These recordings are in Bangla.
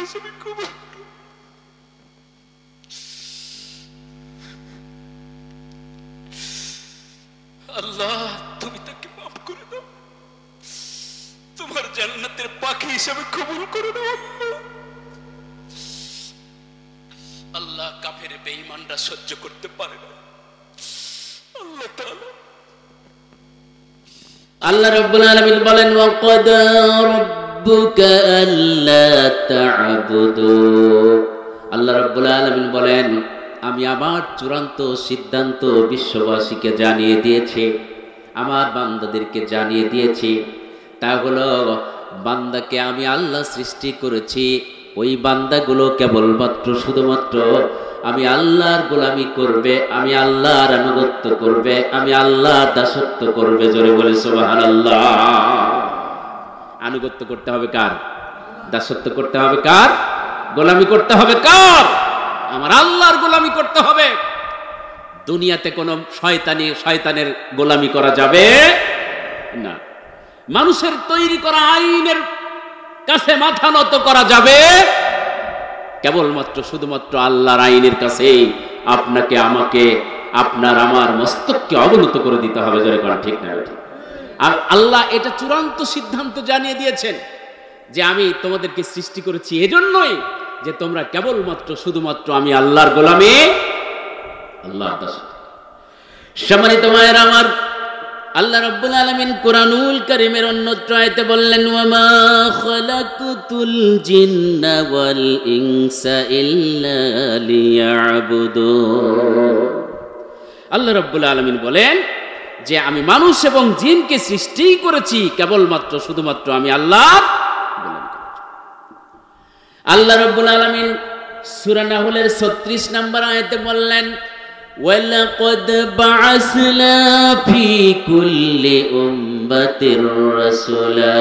হিসেবে কবুল। আল্লাহ তুমি তাকে মাফ করে দাও, তোমার জান্নাতের পাখি হিসেবে কবুল করে দাও। আল্লাহ কাফের বেঈমানরা সহ্য করতে পারে না। আল্লাহ তাআলা আল্লাহ রাব্বুল আলামিন বলেন ওয়াকাদা রাব্বুকা আল্লা তা'বুদু। আল্লাহ রাব্বুল আলামিন বলেন আমি আমার চূড়ান্ত সিদ্ধান্ত বিশ্ববাসীকে জানিয়ে দিয়েছি, আমার বান্দাদেরকে জানিয়ে দিয়েছি। তা হলো বান্দাকে আমি আল্লাহ সৃষ্টি করেছি, ওই বান্দাগুলো কেবলমাত্র শুধুমাত্র আমি আল্লাহর গোলামি করবে, আমি আল্লাহর আনুগত্য করবে, আমি আল্লাহর দাসত্ব করবে। জোরে বলে সুবহানাল্লাহ। আনুগত্য করতে হবে কার? দাসত্ব করতে হবে কার? গোলামি করতে হবে কার? আমার আল্লাহর গোলামি করতে হবে। দুনিয়াতে কোনো শয়তানের গোলামি করা যাবে না। মানুষের তৈরি করা আইনের কাছে মাথা নত করা যাবে কেবলমাত্র শুধুমাত্র আল্লাহর আইনের কাছেই আপনাকে আমাকে আপনার আমার মস্তককে অবনত করে দিতে হবে। জোরে কোন ঠিক না? আর আল্লাহ এটা চূড়ান্ত সিদ্ধান্ত জানিয়ে দিয়েছেন যে আমি তোমাদেরকে সৃষ্টি করেছি এজন্যই যে তোমরা কেবলমাত্র শুধুমাত্র আমি আল্লাহর গোলামি, আল্লাহর দাসত্ব। সম্মানিত মায়ের আমার, আল্লাহ রাব্বুল আলামিন কুরআনুল কারীমের অন্যত্র আয়াতে বললেন ওয়ামা খালাকতুল জিন্না ওয়াল ইনসা ইল্লা লিয়াবুদুন। আল্লাহ রাব্বুল আলামিন বলেন যে আমি মানুষ এবং জিনকে সৃষ্টি করেছি কেবলমাত্র শুধুমাত্র আমি আল্লাহর গোলামি করার জন্য। আল্লাহ রাব্বুল আলামিন সূরা নাহলের 36 নম্বর আয়াতে বললেন وَلَقَدْ بَعَثْنَا فِي كُلِّ أُمَّةٍ رَسُولًا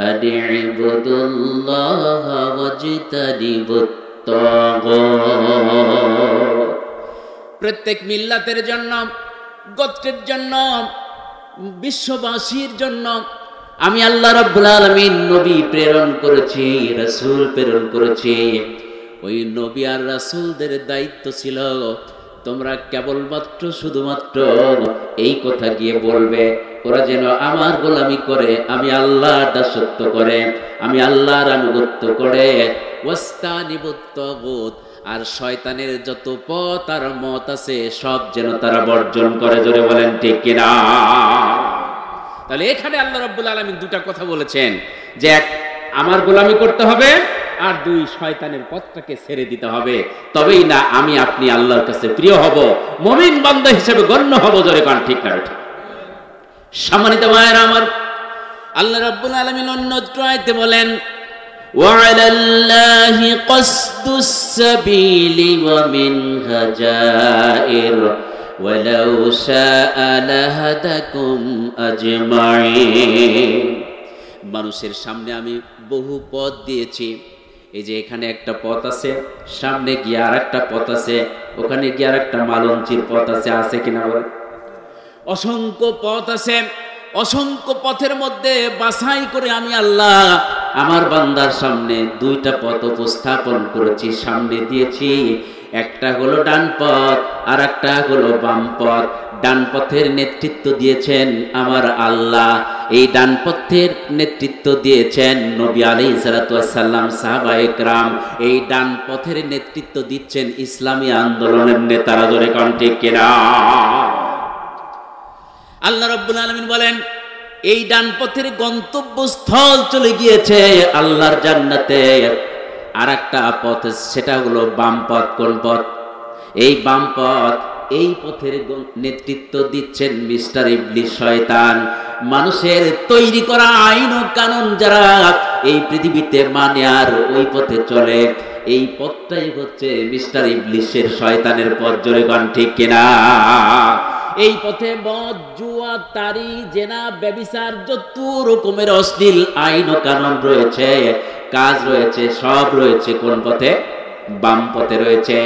أَنِ اعْبُدُوا اللَّهَ وَاجْتَنِبُوا الطَّاغُوتَ। প্রত্যেক মিল্লাতের জন্য, গোত্রের জন্য, বিশ্ববাসীর জন্য আমি আল্লাহ রাব্বুল আলামিন নবী প্রেরণ করেছি, রাসূল প্রেরণ করেছি। ওই নবী আর রাসূলদের দায়িত্ব ছিল তোমরা কেবলমাত্র শুধুমাত্র এই কথা গিয়ে বলবে, ওরা যেন আমার গোলামি করে, আমি আল্লাহর দাসত্ব করে, আমি আল্লাহর আনুগত্য করে। ওয়াস্তানিবুত তাগুত, আর শয়তানের যত পথ আর মত আছে সব যেন তারা বর্জন করে। জোরে বলেন ঠিক কিনা? তাহলে এখানে আল্লাহ রাব্বুল আলামিন দুটা কথা বলেছেন যে এক, আমার গোলামি করতে হবে, আর দুই, শয়তানের পথটাকে ছেড়ে দিতে হবে। তবেই না আমি আপনি আল্লাহর কাছে প্রিয় হব, মুমিন বান্দা হিসেবে গণ্য হব। জোরে কোন ঠিক না? ঠিক। সম্মানিত ভাইরা আমার, আল্লাহ রাব্বুল আলামিন অন্যত্র আয়াতে বলেন ওয়ালাল্লাহি কসদুস সাবিলি ওয়া মিনহা জাইর ওয়ালাউ শাআ লাহাদাকুম আজমাইন। মানুষের সামনে আমি বহু পথ দিয়েছি। এই যে এখানে একটা পথ আছে, সামনে গিয়ে আর একটা পথ আছে, ওখানে গিয়ে আর একটা মালঞ্চির পথ আছে, আছে কিনা বল? অসংখ্য পথ আছে। অসংখ্য পথের মধ্যে বাছাই করে আমি আল্লাহ আমার বান্দার সামনে দুইটা পথ উপস্থাপন করেছি, সামনে দিয়েছি। একটা হলো ডান পথ, আর একটা হলো বাম পথ। ডান পথের নেতৃত্ব দিয়েছেন আমার আল্লাহ, এই ডান পথের নেতৃত্ব দিয়েছেন নবী আলাইহিস সালাতু ওয়াস সালাম, সাহাবায়ে কেরাম। এই ডান পথের নেতৃত্ব দিচ্ছেন ইসলামী আন্দোলনের নেতারা। জোরে কোন ঠিক কিনা? আল্লাহ রাব্বুল আলামিন বলেন এই ডান পথের গন্তব্যস্থল চলে গিয়েছে আল্লাহর জান্নাতে। আর একটা পথ, সেটা হলো বাম পথ। কোন পথ? এই বাম পথ। এই পথের নেতৃত্ব দিচ্ছেন মিস্টার ইবলিস, শয়তান। মানুষের তৈরি করা আইন ও কানুন যারা এই পৃথিবীতে মানে আর ওই পথে চলে, এই পথটাই হচ্ছে মিস্টার ইবলিসের, শয়তানের পথ। জোরে কোন ঠিক কিনা? এই পথে মদ, জুয়া, তারি, জেনা, ব্যভিচার, যত রকমের অশ্লীল আইন ও কানুন রয়েছে, কাজ রয়েছে, সব রয়েছে কোন পথে? বাম পথে রয়েছে।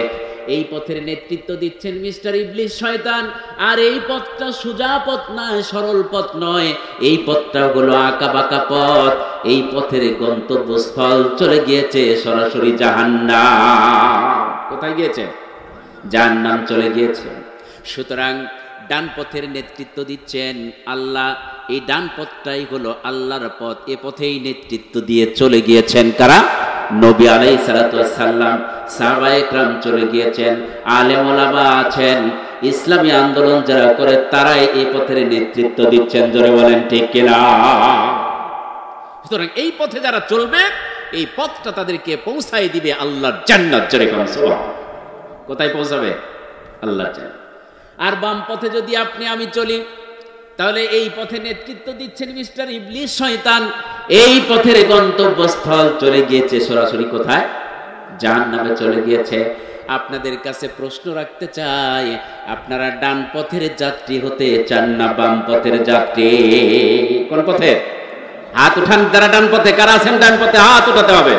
এই পথের নেতৃত্ব দিচ্ছেন মিস্টার ইবলিস শয়তান। আর এই পথটা সোজা পথ নয়, সরল পথ নয়, এই পথটা হলো আঁকা বাঁকা পথ। এই পথের গন্তব্যস্থল চলে গিয়েছে সরাসরি জাহান্নাম। কোথায় গিয়েছে? জাহান্নাম চলে গিয়েছে। সুতরাং ডান পথের নেতৃত্ব দিচ্ছেন আল্লাহ। এই ডান পথটাই হলো আল্লাহর পথ। এ পথেই নেতৃত্ব দিয়ে চলে গিয়েছেন কারা? নবী আলাইহিস সালাতু ওয়াস সালাম, সাহাবায়ে কেরাম চলে গিয়েছেন, আলেম ওলামা আছেন, ইসলামী আন্দোলন যারা করে তারাই এই পথের নেতৃত্ব দিচ্ছেন। জোরে বলেন ঠিক কিনা? সুতরাং এই পথে যারা চলবে, এই পথটা তাদেরকে পৌঁছায় দিবে আল্লাহর জান্নাত। জোরে বলেন সুবহানাল্লাহ। কোথায় পৌঁছাবে? আল্লাহর জান্নাত। আর বাম পথে যদি আপনি আমি চলি, তাহলে এই পথে নেতৃত্ব দিচ্ছেন মিস্টার ইবলিস শয়তান। এই পথের গন্তব্যস্থল চলে গিয়েছে সরাসরি কোথায়? জাহান্নামে চলে গিয়েছে। আপনাদের কাছে প্রশ্ন রাখতে চাই, আপনারা ডান পথের যাত্রী হতে চান না বাম পথের যাত্রী? কোন পথের? হাত উঠান যারা ডান পথে। কারা আছেন ডান পথে? হাত উঠাতে হবে।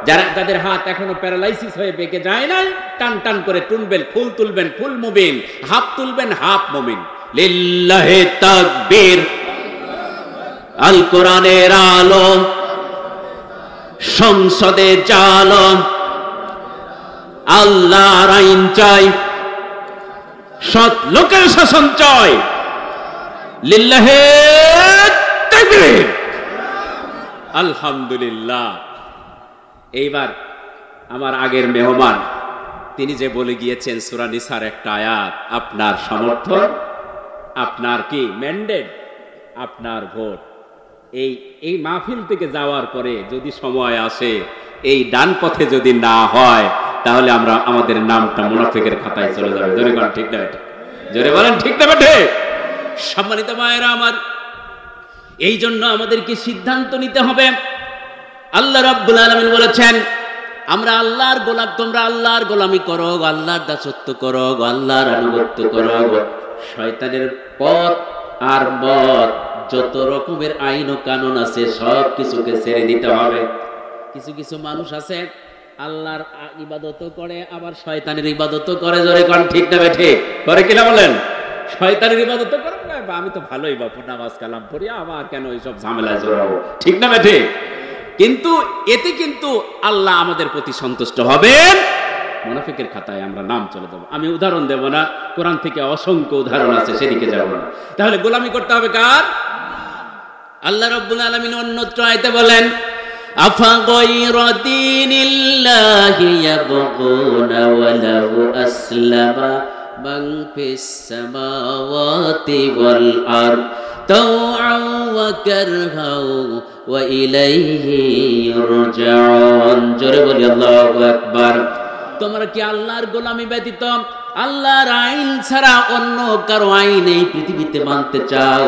যারা যাদের হাত এখনো প্যারালাইসিস হয়ে বেঁকে যায় নাই, টান টান করে টুনবেন, ফুল তুলবেন ফুল মুমিন, হাফ তুলবেন হাফ মুমিন। লিল্লাহি তাকবীর। আল কোরআনের আলো সংসদে চালো, আল্লাহর আইন চাই, সৎ লোকের শাসন চাই। লিল্লাহি তাকবীর। আলহামদুলিল্লাহ। এইবার আমার আগের মেহমান তিনি যে বলে গিয়েছেন সূরা নিসার একটা আয়াত, আপনার সমর্থন, আপনার কি ম্যান্ডেট, আপনার ভোট। এই মাহফিল থেকে যাওয়ার পরে যদি সময় আসে, এই ডান পথে যদি না হয়, তাহলে আমরা আমাদের নামটা মুনাফিকের খাতায় চলে যাবে। জোরে বলেন ঠিক না বেঠে? জোরে বলেন ঠিক না বেঠে? সম্মানিত মায়েরা আমার, এই জন্য আমাদেরকে সিদ্ধান্ত নিতে হবে। আল্লাহ রাব্বুল আলামিন বলেছেন, আমরা আল্লাহর গোলাম, তোমরা আল্লাহর গোলামি করো, আল্লাহর দাসত্ব করো, আল্লাহর আনুগত্য করো। শয়তানের পথ আর মত, যত রকমের আইন ও কানুন আছে সব কিছুকে ছেড়ে দিতে হবে। কিছু কিছু মানুষ আছে আল্লাহর ইবাদতও করে, আবার শয়তানের ইবাদতও করে। জোরে কোন ঠিক না বেঠে? করে কিনা বলেন? শয়তানের ইবাদতও করে, আমি তো ভালোই বাপু নামাজ কালাম পড়ি, আমার কেন এইসব ঝামেলায় জড়াবো? ঠিক না বেঠে? কিন্তু এতে কিন্তু আল্লাহ আমাদের প্রতি সন্তুষ্ট হবেন, মুনাফিকের খাতায় আমরা নাম চলে যাব। আমি উদাহরণ দেব না, কোরআন থেকে অসংখ্য উদাহরণ আছে, সেদিকে যাব না। তাহলে গোলামি করতে হবে কার? আল্লাহ রাব্বুল আলামিন অন্যত্র আয়াতে বলেন, আফা গায়রা দীনিল্লাহি ইয়াবগুনা ওয়া লাহু আসলামা মান ফিস সামাওয়াতি ওয়াল আরদ তাওআন ওয়া কারহাও ওয়া ইলাইহি ইরজাউন। জোরে বলি আল্লাহু আকবার। তোমরা কি আল্লাহর গোলামি ব্যতীত, আল্লাহর আইন ছাড়া অন্য কারো আইন এই পৃথিবীতে মানতে চাও?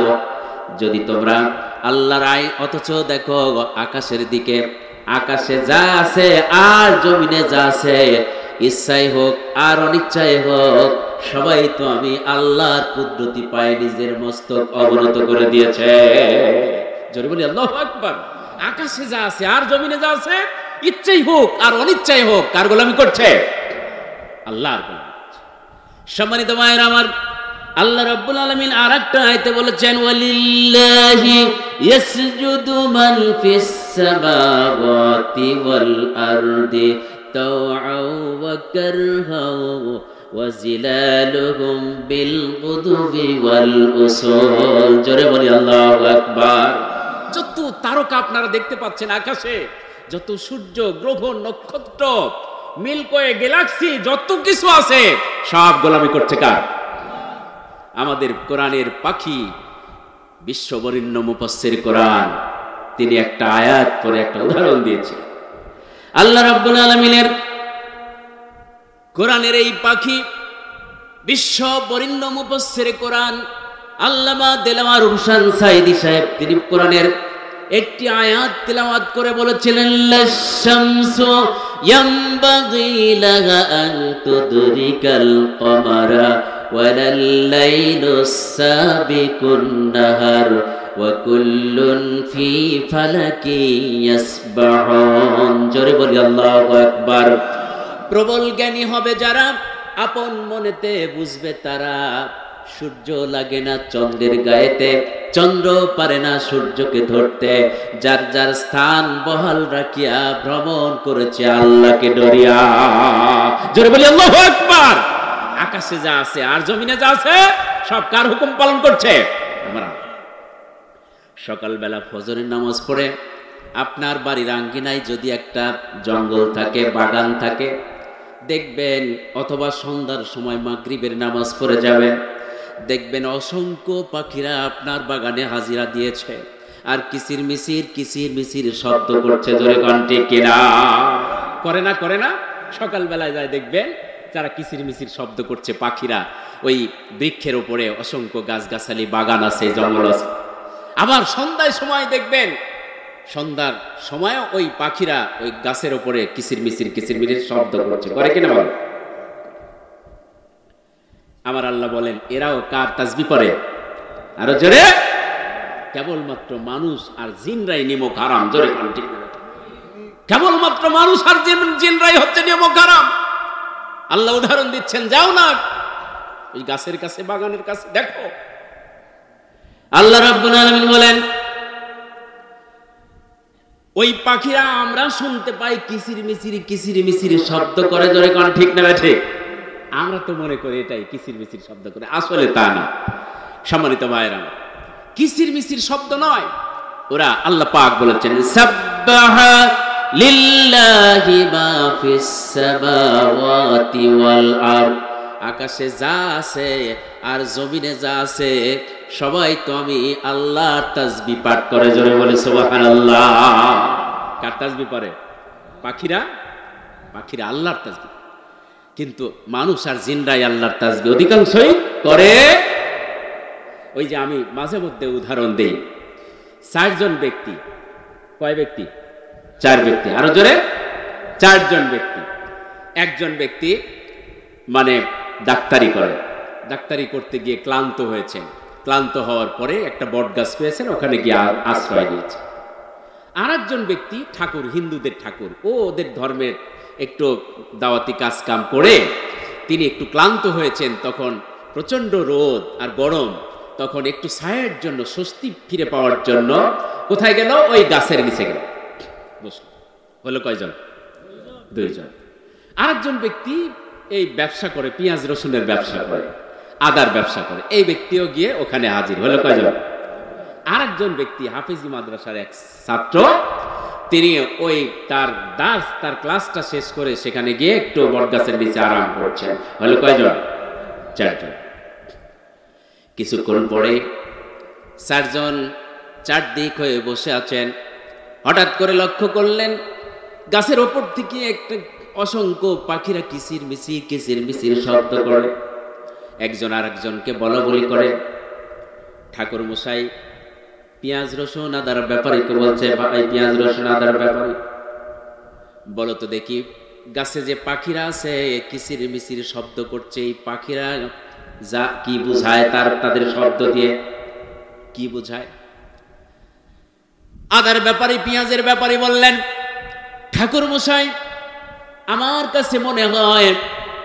যদি তোমরা আল্লাহর আইন, অথচ দেখো আকাশের দিকে, আকাশে যা আছে আর জমিনে যা আছে, ইচ্ছাই হোক আর অনিচ্ছাই হোক, সবাই তো আমি আল্লাহর কুদরতি পায়ে নিজের মস্তক অবনত করে দিয়েছে। জোরে বলি আল্লাহু আকবার। আকাশে যা আছে আর জমিনে যা আছে, ইচ্ছাই হোক আর অনিচ্ছাই হোক, কার গোলামি করছে? আল্লাহর গোলামি। সম্মানিত মায়েরা আমার, আল্লাহ রাব্বুল আলামিন আরেকটা আয়াতে বলেছেন, ওয়ালিল্লাহি ইয়াসজুদু মান ফিস সামাওয়াতি ওয়াল আরদি তাওআন ওয়া কারহাও ওয়া জিলালুহুম বিল গুদুবি ওয়াল উসুল। জোরে বলি আল্লাহু আকবার। যত তারকা আপনারা দেখতে পাচ্ছেন আকাশে, যত সূর্য, গ্রহ, নক্ষত্র, মিল্কওয়ে গ্যালাক্সি, যত কিছু আছে, সব গোলামি করছে কার? আমাদের কোরআনের পাখি, বিশ্ববরেণ্য মুফাসসির কোরআন, তিনি একটা আয়াত পরে একটা উদাহরণ দিয়েছে। আল্লাহ রাব্বুল আলামিনের কোরআনের এই পাখি, বিশ্ববরেণ্য মুফাসসির কোরআন আল্লামা দেলাওয়ার হোসেন সাইদি সাহেব, তিনি কোরআনের একটি আয়াত তেলাওয়াত করে বলেছিলেন, লাশ-শামসু ইয়ামবাগি লাহা আন তুদরিকাল কমারা ওয়ালাল লাইলুস সাবিকুন নাহার ওয়া কুল্লুন ফি ফালাকি ইয়াসবাহুন। জোরে বলি আল্লাহু আকবার। প্রবল জ্ঞানী হবে যারা, আপন মনেতে বুঝবে তারা, সূর্য লাগে না চন্দ্রের গায়েতে, চন্দ্র পারে না সূর্যকে ধরতে, যার যার স্থান বহাল রাখিয়া ভ্রমণ করেছে আল্লাহকে ডরিয়া। জোরে বলি আল্লাহু আকবার। আকাশে যা আছে আর জমিনে যা আছে সব কার হুকুম পালন করছে? আমরা সকালবেলা ফজরের নামাজ পড়ে আপনার বাড়ির আঙ্গিনায় যদি একটা জঙ্গল থাকে, বাগান থাকে, দেখবেন, অথবা সন্ধ্যার সময় মাগরিবের নামাজ পড়ে যাবেন, দেখবেন অসংখ্য পাখিরা আপনার বাগানে হাজিরা দিয়েছে আর কিচির মিচির শব্দ করছে। জোরে কোন ঠিক কিনা? করে না? সকালবেলায় যায় দেখবেন যারা কিচির মিচির শব্দ করছে পাখিরা, ওই বৃক্ষের উপরে অসংখ্য গাছগাছালি বাগান আছে, জঙ্গল আছে। আবার সন্ধ্যায় সময় দেখবেন, সন্ধ্যার সময় ওই পাখিরা ওই গাছের উপরে কিচির মিচির শব্দ করছে। করে কিনা বল? আমার আল্লাহ বলেন এরাও কার তাসবিহ পড়ে? আরো জোরে। কেবলমাত্র মানুষ আর জিনরাই নিমক হারাম। জোরে কোন ঠিক না? কেবলমাত্র মানুষ আর জিনরাই হচ্ছে নিমক হারাম। আল্লাহ উদাহরণ দিচ্ছেন, যাও না ওই গাছের কাছে, বাগানের কাছে, দেখো। আল্লাহ রাব্বুল আলামিন বলেন ওই পাখিরা আমরা শুনতে পাই কিচির মিচির শব্দ করে। জোরে কোন ঠিক না ঠিক? আমরা তো মনে করি এটাই কিচির মিচির শব্দ করে, আসলে তা না। সম্মানিত ভাইরা, কিচির মিচির শব্দ নয় ওরা। আল্লাহ পাক বলেছেন সাব্বাহা লিল্লাহি মা ফিস সামাওয়াতি ওয়াল আরদ, আকাশে যা আছে আর জমিনে যা আছে সবাই তো আমি আল্লাহর তাসবিহ পাঠ করে। জোরে বলে সুবহানাল্লাহ। কার তাসবিহ পড়ে? পাখিরা আল্লাহর তাসবিহ। কিন্তু মানুষ আর জিনরাই আল্লাহর তাসবিহ অধিকাংশই করে। ওই যে আমি মাঝে মধ্যে উদাহরণ দেই, 4 জন ব্যক্তি, কয় ব্যক্তি? 4 ব্যক্তি। আরো জোরে, 4 জন ব্যক্তি। একজন ব্যক্তি মানে ডাক্তারি করে, ডাক্তারি করতে গিয়ে ক্লান্ত হয়েছেন, ক্লান্ত হওয়ার পরে একটা বট গাছ পেয়েছেন, ওখানে গিয়ে আশ্রয় নিয়েছে। আর একজন ব্যক্তি ঠাকুর, হিন্দুদের ঠাকুর, ওদের ধর্মের একটু দাওয়াতি কাজ কাম করে তিনি একটু ক্লান্ত হয়েছেন, তখন প্রচন্ড রোদ আর গরম, তখন একটু ছায়ার জন্য, স্বস্তি ফিরে পাওয়ার জন্য কোথায় গেল? ওই গাছের নিচে গেল, বসল। হলো কয়জন? 2 জন। আরেকজন ব্যক্তি এই ব্যবসা করে, পেঁয়াজ রসুনের ব্যবসা করে, আদার ব্যবসা করে, এই ব্যক্তিও গিয়ে ওখানে হাজির। হলো কয়জন? আরেকজন ব্যক্তি হাফেজি মাদ্রাসার এক ছাত্র, তিনি ওই তার ক্লাসটা শেষ করে সেখানে গিয়ে একটু বটগাছের নিচে আরাম করছেন। হলো কয়জন? 4 জন। কিছুক্ষণ পরে 4 জন চারদিক হয়ে বসে আছেন। হঠাৎ করে লক্ষ্য করলেন গাছের ওপর থেকে একটা অসংখ্য পাখিরা কিচির মিচির শব্দ করে। একজন আর একজনকে বলাবলি করে। ঠাকুর মশাই পেঁয়াজ রসুন আদার ব্যাপারীকে বলছে, ভাই পেঁয়াজ রসুন আদার ব্যাপারী, বলো তো দেখি গাছে যে পাখিরা আছে কিচির মিচির শব্দ করছে, এই পাখিরা যা কি বুঝায়, তাদের শব্দ দিয়ে কি বুঝায়? আদার ব্যাপারী পেঁয়াজের ব্যাপারী বললেন, ঠাকুর মশাই আমার কাছে মনে হয়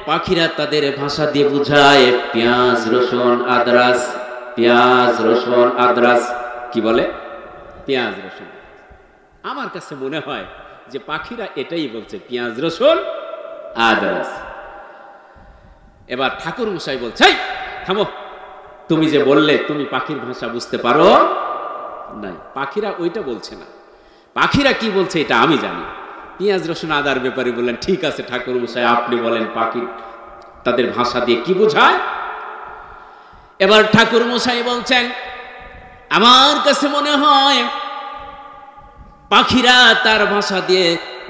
পাখিরা তাদের ভাষা দিয়ে বুঝায় পেঁয়াজ রসুন আদরাস। পেঁয়াজ রসুন আদরাস কি বলে? পেঁয়াজ রসুন। আমার কাছে মনে হয় যে পাখিরা এটাই বলছে, পেঁয়াজ রসুন আদরাস। এবার ঠাকুর মশাই বলছে, থামো, তুমি যে বললে তুমি পাখির ভাষা বুঝতে পারো নাই, পাখিরা ওইটা বলছে না, পাখিরা কি বলছে এটা আমি জানি। পেঁয়াজ রসুন আদার ব্যাপারে বললেন, ঠিক আছে ঠাকুর মশাই আপনি বলেন পাখি তাদের ভাষা দিয়ে কি বোঝায়। এবার ঠাকুর মশাই বলছেন, আমার কাছে মনে হয় পাখিরা তার ভাষা দিয়ে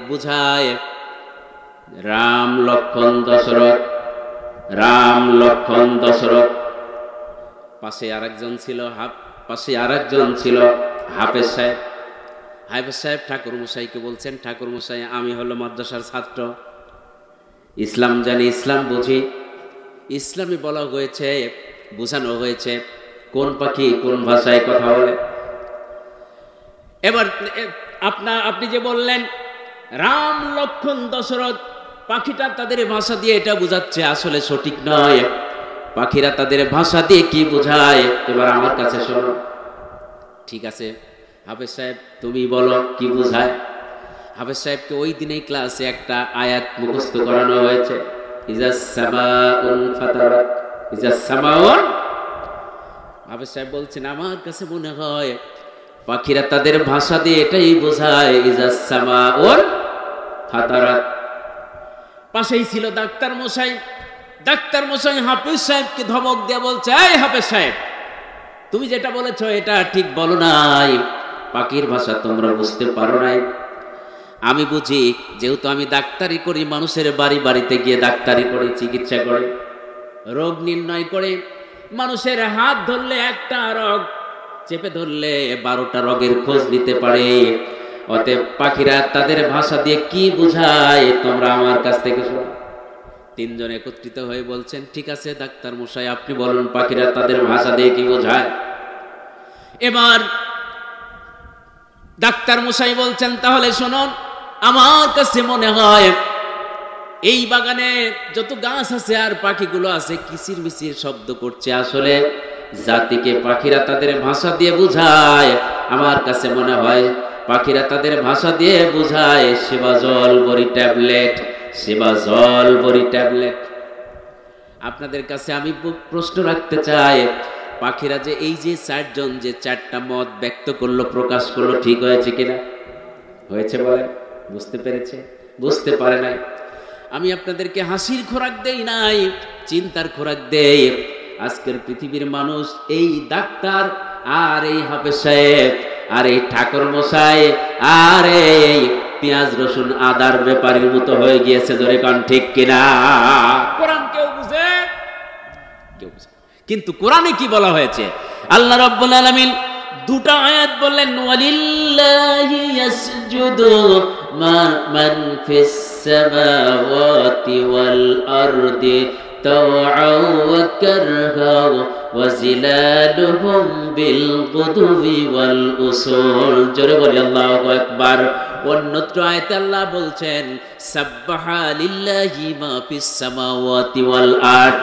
বুঝায় রাম লক্ষণ দশরথ। রাম লক্ষণ দশরথ। পাশে আরেকজন ছিল হাফেজ সাহেব। হাফেজ সাহেব ঠাকুর মশাইকে বলছেন, ঠাকুর মশাই আমি হলো মাদ্রাসার ছাত্র, ইসলাম জানি, ইসলাম বুঝি, ইসলামে বলা হয়েছে, বোঝানো হয়েছে কোন পাখি কোন ভাষায় কথা বলে। এবার আপনি যে বললেন রাম লক্ষণ দশরথ, পাখিটা তাদের ভাষা দিয়ে এটা বোঝাচ্ছে, আসলে সঠিক নয়। পাখিরা তাদের ভাষা দিয়ে কি বোঝায়, এবার আমার কাছে শোনো। ঠিক আছে হাফেজ সাহেব, তুমি বলো কি বোঝায়। হাফেজ সাহেবকে ওই দিনেই ক্লাসে একটা আয়াত মুখস্থ করানো হয়েছে, ইজাস সামাউন ফাতারাত, ইজাস সামাউন। হাফেজ সাহেব বলছেন, আমার কাছে মনে হয় পাখিরা তাদের ভাষা দিয়ে এটাই বোঝায়, ইজাস সামাউন ফাতারাত। পাশেই ছিল ডাক্তার মশাই। ডাক্তার মশাই হাফেজ সাহেবকে ধমক দিয়ে বলছে, এই হাফেজ সাহেব, তুমি যেটা বলেছো এটা ঠিক বলো নাই, পাখির ভাষা তোমরা বুঝতে পারো নাই। আমি বুঝি, যেহেতু আমি ডাক্তারি করি, মানুষের বাড়ি বাড়িতে গিয়ে ডাক্তারি করে, চিকিৎসা করে, রোগ নির্ণয় করে, মানুষের হাত ধরলে একটা রোগ, চেপে ধরলে 12টা রোগের খোঁজ নিতে পারে। অতএব পাখিরা তাদের ভাষা দিয়ে কি বোঝায় তোমরা আমার কাছ থেকে শোনো। তিনজন একত্রিত হয়ে বলছেন, ঠিক আছে ডাক্তার মশাই, আপনি বলুন পাখিরা তাদের ভাষা দিয়ে কি বোঝায়। এবার ডাক্তার মশাই বলছেন, তাহলে শুনুন, আমার কাছে মনে হয় এই বাগানে যত গাছ আছে আর পাখিগুলো আছে কিচির মিচির শব্দ করছে, আসলে জাতিকে পাখিরা তাদের ভাষা দিয়ে বোঝায়। আমার কাছে মনে হয় পাখিরা তাদের ভাষা দিয়ে বোঝায় সেবাজল বড়ি ট্যাবলেট, সেবাজল বড়ি ট্যাবলেট। আপনাদের কাছে আমি প্রশ্ন রাখতে চাই, পাখিরা যে এই যে 4 জন যে 4টা মত ব্যক্ত করলো, প্রকাশ করলো, ঠিক হয়েছে কিনা? হয়েছে বলে? বুঝতে পেরেছে? বুঝতে পারে নাই? আমি আপনাদেরকে হাসির খোরাক দেই নাই, চিন্তার খোরাক দেই। আজকের পৃথিবীর মানুষ এই ডাক্তার আর এই হাফেজ সাহেব আর এই ঠাকুর মশাই আর এই পেঁয়াজ রসুন আদার ব্যাপারীর মতো হয়ে গিয়েছে। জোরে কান ঠিক কিনা? কোরআন কেউ বুঝে? কেউ বুঝে। কিন্তু কোরআনে কি বলা হয়েছে? আল্লাহ রাব্বুল আলামিন 2টা আয়াত বললেন, ওয়ালিল্লাহি ইয়াসজুদু মান ফিস সামাওয়াতি ওয়াল আরদি তাওআন ওয়া কারহান ওয়া জিলালুহুম বিল গুদুবি ওয়াল উসুল। জোরে বলি আল্লাহু আকবার। অন্যত্র আয়াতে আল্লাহ বলছেন, সাব্বাহা লিল্লাহি মা ফিস সামাওয়াতি ওয়াল আরদ,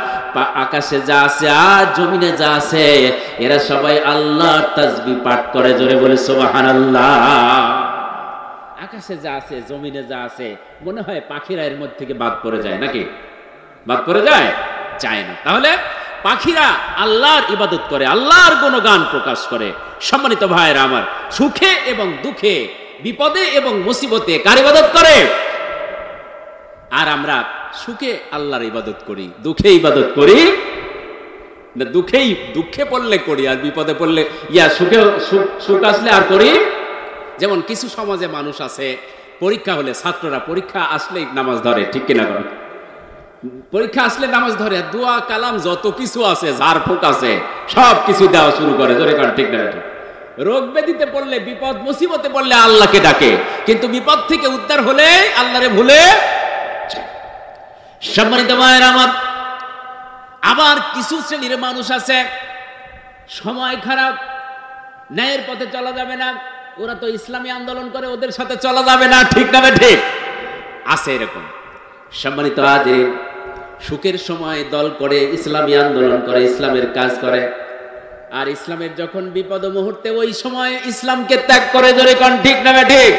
আকাশে যা আছে আর জমিনে যা আছে এরা সবাই আল্লাহর তাসবিহ পাঠ করে। জোরে বলে সুবহানাল্লাহ। আকাশে যা আছে জমিনে যা আছে, মনে হয় পাখিরা এর মধ্যে থেকে বাদ পড়ে যায় নাকি? বাদ পড়ে যায়? যায় না। তাহলে পাখিরা আল্লাহর ইবাদত করে, আল্লাহর গুণগান প্রকাশ করে। সম্মানিত ভাইয়েরা আমার, সুখে এবং দুঃখে, বিপদে এবং মুসিবতে কার ইবাদত করে? আর আমরা সুখে আল্লাহর ইবাদত করি, দুঃখে ইবাদত করি না? দুঃখে পড়লে করি, আর বিপদে পড়লে সুখ আসলে আর করি। যেমন কিছু সমাজে মানুষ আছে, পরীক্ষা হলে ছাত্ররা পরীক্ষা আসলে নামাজ ধরে, ঠিক কিনা? পরীক্ষা আসলে নামাজ ধরে, দোয়া কালাম যত কিছু আছে, ঝাড়ফুঁক আছে, সব কিছু দেওয়া শুরু করে। জোরে কারণ ঠিক না? রোগ ব্যাধিতে পড়লে, বিপদ মুসিবতে পড়লে আল্লাহকে ডাকে, কিন্তু বিপদ থেকে উদ্ধার হলে আল্লাহরে ভুলে। সম্মানিত ভাইয়েরা আমার, আবার কিছু শ্রেণীর মানুষ আছে, সময় খারাপ, ন্যায়ের পথে চলা যাবে না, ওরা তো ইসলামী আন্দোলন করে, ওদের সাথে চলা যাবে না, ঠিক না? ঠিক আছে এরকম। সম্মানিত হাজির, সুখের সময় দল করে, ইসলামী আন্দোলন করে, ইসলামের কাজ করে, আর ইসলামের যখন বিপদ মুহূর্তে ওই সময় ইসলামকে ত্যাগ করে। জোরে কোন ঠিক না? ঠিক।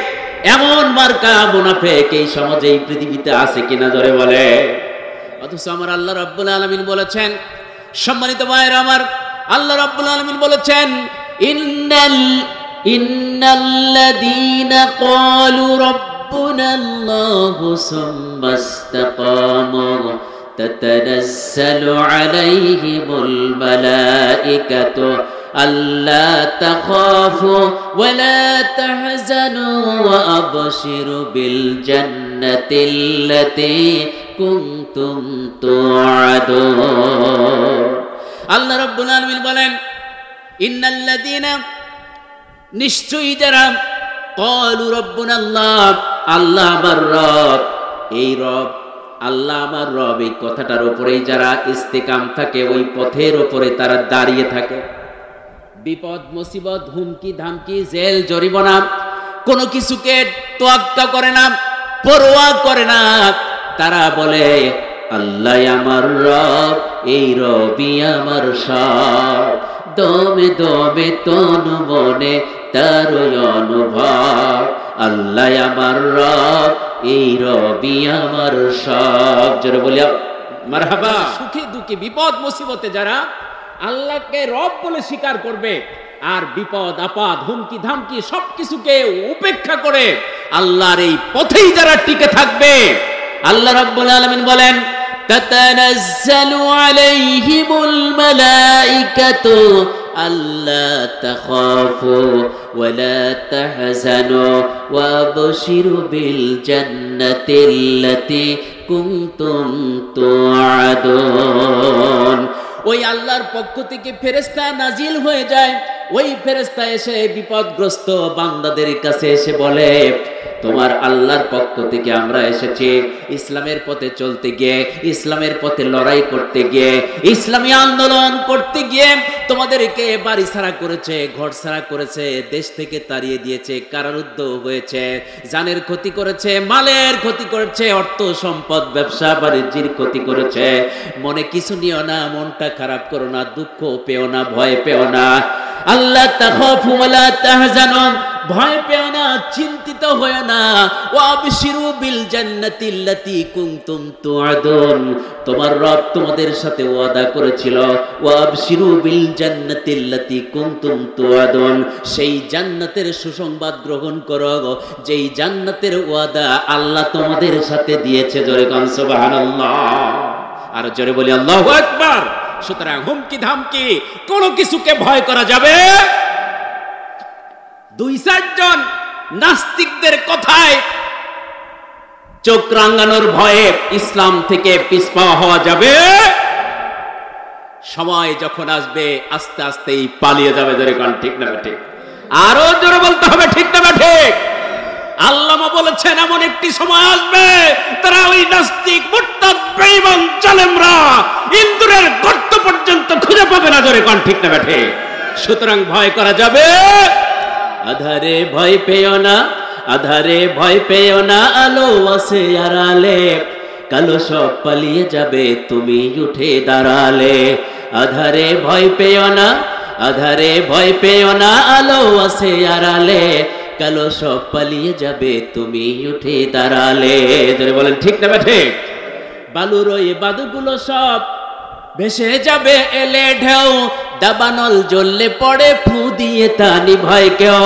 এমন মার্কা মুনাফিক এই সমাজে, এই পৃথিবীতে আছে কিনা? জোরে বলে। অথচ আমার আল্লাহ রাব্বুল আলামিন বলেছেন, সম্মানিত ভাইয়েরা আমার, আল্লাহ রাব্বুল আলামিন বলেছেন, ইন্নাল্লাযীনা ক্বালু রাব্বুনাল্লাহু সুম্মা ইসতাকামু তাতানাজ্জালু আলাইহিমুল মালাইকাতু আল্লা তাখাফু ওয়া লা তাহজানু ওয়া আবশিরু বিল জান্নাতিল্লাতী কুনতুম তুআদুন। আল্লাহ রাব্বুল আলামিন বলেন, ইন্নাল্লাযীনা, নিশ্চয়ই যারা, ক্বালু রাব্বুনাল্লাহ, আল্লাহ আমার রব, এই রব আল্লাহ আমার রব, এই কথাটার উপরেই যারা ইস্তেকাম থাকে, ওই পথের উপরে তারা দাঁড়িয়ে থাকে, বিপদ মুসিবত, হুমকি ধামকি, জেল জরিমানা, কোনো কিছুকে তোয়াক্কা করে না, পরোয়া করে না, তারা বলে আল্লাহ আমার রব, এই রবি আমার সব, দমে দমে তনু মনে তার অনুভব, আল্লাহ আমার রব, এই রবি আমার সব। জোরে বলি মারহাবা। সুখে দুঃখে বিপদ মুসিবতে যারা আল্লাহকে রব বলে স্বীকার করবে, আর বিপদ আপদ হুমকি ধামকি সবকিছুকে উপেক্ষা করে আল্লাহর এই পথেই যারা টিকে থাকবে, আল্লাহ রাব্বুল আলামিন বলেন তাতানাজ্জালু আলাইহিমুল মালাইকাতু আল্লা তাখাফু ওয়া লা তাহজানু ওয়া আবশিরু বিল জান্নাতিল্লাতী কুনতুম তুআদুন। ওই আল্লাহর পক্ষ থেকে ফেরেশতা নাজিল হয়ে যায়, ওই ফেরেশতা এসে বিপদগ্রস্ত বান্দাদের কাছে এসে বলে তোমার আল্লাহর পক্ষ থেকে আমরা এসেছি ইসলামের পথে চলতে গিয়ে, ইসলামের পথে লড়াই করতে গিয়ে, ইসলামী আন্দোলন করতে গিয়ে তোমাদেরকে বাড়ি ছাড়া করেছে, ঘর ছাড়া করেছে, দেশ থেকে তাড়িয়ে দিয়েছে, কারারুদ্ধ হয়েছে, জানের ক্ষতি করেছে, মালের ক্ষতি করেছে, অর্থ সম্পদ ব্যবসা বাণিজ্যের ক্ষতি করেছে। মনে কিছু নিও না, মনটা খারাপ করো না, দুঃখ পেও না, ভয় পেও না। আল্লাহ তাখাফু ওয়া লা তাহজানু, ভয় পেও না, চিন্তিত হয় না। ওয়া আবশিরু বিল জান্নাতিল্লাতী কুনতুম তুআদুন, তোমার রব তোমাদের সাথে ওয়াদা করেছিল। ওয়া আবশিরু বিল জান্নাতিল্লাতী কুনতুম তুআদুন, সেই জান্নাতের সুসংবাদ গ্রহণ করো, যেই জান্নাতের ওয়াদা আল্লাহ তোমাদের সাথে দিয়েছে। জোরে কোন সুবহানাল্লাহ। আর জোরে বলি আল্লাহু আকবার। সুতরাং হুমকি ধামকি কোনো কিছুকে ভয় করা যাবে। দুই চারজন নাস্তিকদের কথায় চোখ রাঙানোর ভয়ে ইসলাম থেকে পিছপা হওয়া যাবে। সময় যখন আসবে আস্তে আস্তেই পালিয়ে যাবে। জোরে কোন ঠিক না ঠিক? আরো জোরে বলতে হবে ঠিক না ঠিক? আল্লামা বলেছেন এমন একটি সময় আসবে তারা ওই নাস্তিক মুরতাদ বেঈমান জালেমরা ইন্দুরের গর্ত পর্যন্ত খুঁজে পাবে না। জোরে কোন ঠিক না ঠিক? সুতরাং ভয় করা যাবে। আধারে ভয় পেও না, আধারে ভয় পেও না, আলো আছে আড়ালে, কালো সব পালিয়ে যাবে তুমি উঠে দাঁড়ালে। আধারে ভয় পেও না, আধারে ভয় পেও না, আলো আছে আড়ালে, কালো সব পালিয়ে যাবে তুমি উঠে দাঁড়ালে। যারা বলেন ঠিক না ঠিক? বালুর ওই বাদুগুলো সব ভেসে যাবে এলে ঢেউ, দাবানল জ্বললে পড়ে ফু দিয়ে তা নিভায় কেউ।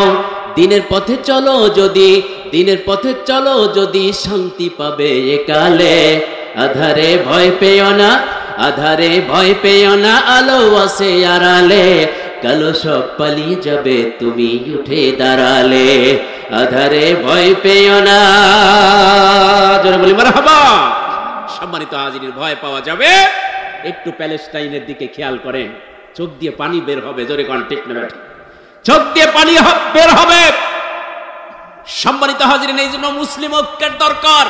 দিনের পথে চলো যদি, দিনের পথে চলো যদি, শান্তি পাবে একালে। আধারে ভয় পেও না, আধারে ভয় পেও না, আলো আছে আড়ালে, কালো সব পালিয়ে যাবে তুমি উঠে দাঁড়ালে। আধারে ভয় পেও না। যারা বলি মারহাবা। সম্মানিত হাজির, ভয় পাওয়া যাবে। একটু প্যালেস্টাইনের দিকে খেয়াল করেন, চোখ দিয়ে পানি বের হবে। জোরে কোন ঠিক না ঠিক? চোখ দিয়ে পানি বের হবে। সম্মানিত হাজিরিন, এই জন্য মুসলিম ঐক্যের দরকার।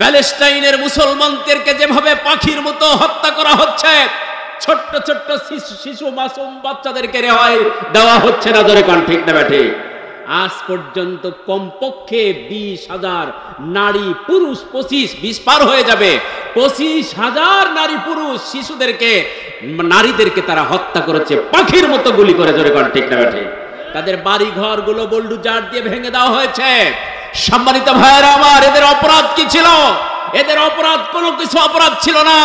প্যালেস্টাইনের মুসলমানদেরকে যেভাবে পাখির মতো হত্যা করা হচ্ছে, ছোট্ট ছোট্ট শিশু মাসুম বাচ্চাদেরকে রেহাই দেওয়া হচ্ছে না। জোরে কোন ঠিক না ঠিক? আজ পর্যন্ত কমপক্ষে 20,000 নারী পুরুষ, 20 পার হয়ে যাবে, 25,000 নারী পুরুষ শিশুদেরকে, নারীদেরকে তারা হত্যা করেছে পাখির মতো গুলি করে। জোরে কোন ঠিক না ঠিক? তাদের বাড়ি ঘর গুলো বুলডোজার দিয়ে ভেঙে দেওয়া হয়েছে। সম্মানিত ভাইয়েরা আমার, এদের অপরাধ কি ছিল? এদের অপরাধ কোনো কিছু অপরাধ ছিল না।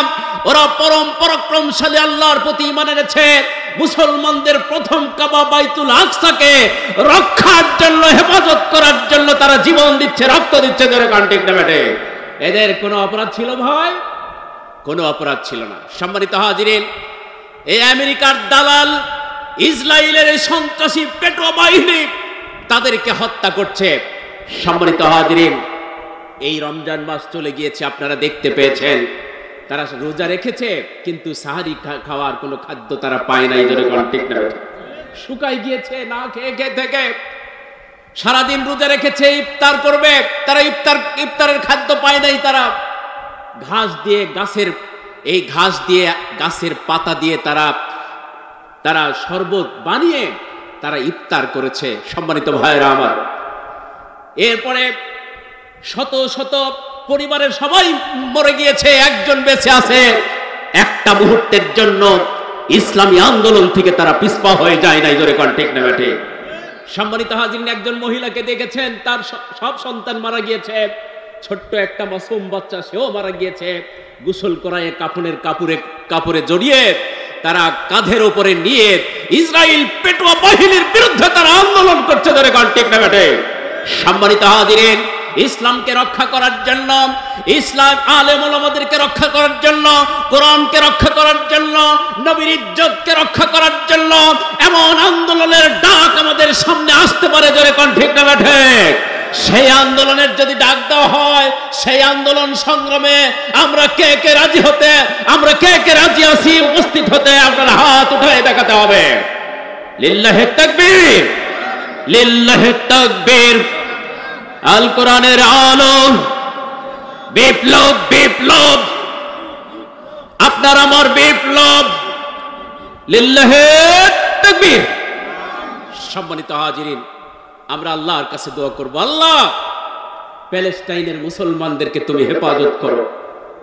ওরা পরম পরাক্রমশালী আল্লাহর প্রতি ঈমান এনেছে। মুসলমানদের প্রথম কাবা বাইতুল আকসাকে রক্ষার জন্য, হেফাজত করার জন্য তারা জীবন দিচ্ছে, রক্ত দিচ্ছে। ধরে কন্টেক্ট নেবে। এদের কোনো অপরাধ ছিল ভাই? কোনো অপরাধ ছিল না। সম্মানিত হাজিরিন, এই আমেরিকার দালাল ইসরায়েলের এই সন্ত্রাসী পেটো বাহিনী তাদেরকে হত্যা করছে। সম্মানিত হাজিরিন, এই রমজান মাস চলে গিয়েছে, আপনারা দেখতে পেয়েছেন। তারা রোজা রেখেছে কিন্তু সাহারি খাওয়ার কোনো খাদ্য তারা পায় নাই। জোরে কন্টেক্ট নেবে। শুকাই গিয়েছে না খেয়ে খেয়ে থেকে। সারাদিন রোজা রেখেছে, ইফতার করবে, তারা ইফতারের খাদ্য পায় নাই। তারা ঘাস দিয়ে, এই ঘাস দিয়ে, গাছের পাতা দিয়ে তারা শরবত বানিয়ে তারা ইফতার করেছে। সম্মানিত ভাইরা আমার, এরপরে শত শত পরিবারের সবাই মরে গিয়েছে, একজন বেঁচে আছে, একটা মুহূর্তের জন্য ইসলামী আন্দোলন থেকে তারা পিছপা হয়ে যায় নাই। জোরে কোন ঠিক না বেঠে? সম্মানিত হাজিরিন, একজন মহিলাকে দেখেছেন, তার সব সন্তান মারা গিয়েছে, ছোট্ট একটা মাসুম বাচ্চা সেও মারা গিয়েছে। গোসল করায় কাফনের কাপড়ে জড়িয়ে তারা কাঁধের উপরে নিয়ে ইসরায়েল পেটুয়া বাহিনীর বিরুদ্ধে তারা আন্দোলন করছে। ধরে কোন ঠিক না বেঠে? সম্মানিত হাজিরিন, ইসলামকে রক্ষা করার জন্য, ইসলাম আলেম ওলামাদেরকে রক্ষা করার জন্য, কোরআনকে রক্ষা করার জন্য, নবীর ইজ্জতকে রক্ষা করার জন্য এমন আন্দোলনের ডাক আমাদের সামনে আসতে পারে। জোরে কোন ঠিক না বেঠে? সেই আন্দোলনের যদি ডাক দেওয়া হয়, সেই আন্দোলন সংগ্রামে আমরা কে কে রাজি আছি উপস্থিত হতে? আপনারা হাত উঠায় দেখাতে হবে। লিল্লাহি তাকবীর, লিল্লাহি তাকবীর। আল কোরআনের আলো, বিপ্লব বিপ্লব, আপনার আমার বিপ্লব। লিল্লাহি তাকবীর। সম্মানিত হাজিরিন, আমরা আল্লাহর কাছে দোয়া করব, আল্লাহ প্যালেস্টাইনের মুসলমানদেরকে তুমি হেফাজত করো,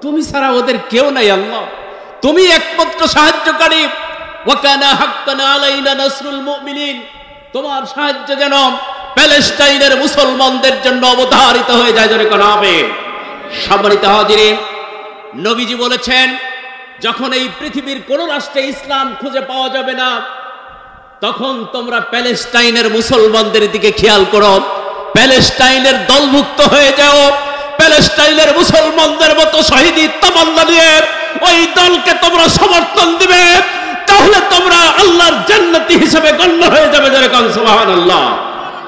তুমি ছাড়া ওদের কেউ নাই। আল্লাহ তুমি একমাত্র সাহায্যকারী। ওয়া কানা হাক্কান আলাইনা নাসরুল মুমিনিন, তোমার সাহায্য যেন প্যালেস্টাইনের মুসলমানদের জন্য অবধারিত হয়ে যায়। জোরে কোন আমিন। সম্মানিত হাজিরিন, নবীজি বলেছেন, যখন এই পৃথিবীর কোন রাষ্ট্রে ইসলাম খুঁজে পাওয়া যাবে না, তখন তোমরা প্যালেস্টাইনের মুসলমানদের দিকে খেয়াল করো, প্যালেস্টাইনের দলভুক্ত হয়ে যাও, প্যালেস্টাইনের মুসলমানদের মতো শহীদি তামান্না নিয়ে ওই দলকে তোমরা সমর্থন দিবে, তাহলে তোমরা আল্লাহর জান্নাতি হিসেবে গণ্য হয়ে যাবে। যারা কোন সুবহানাল্লাহ।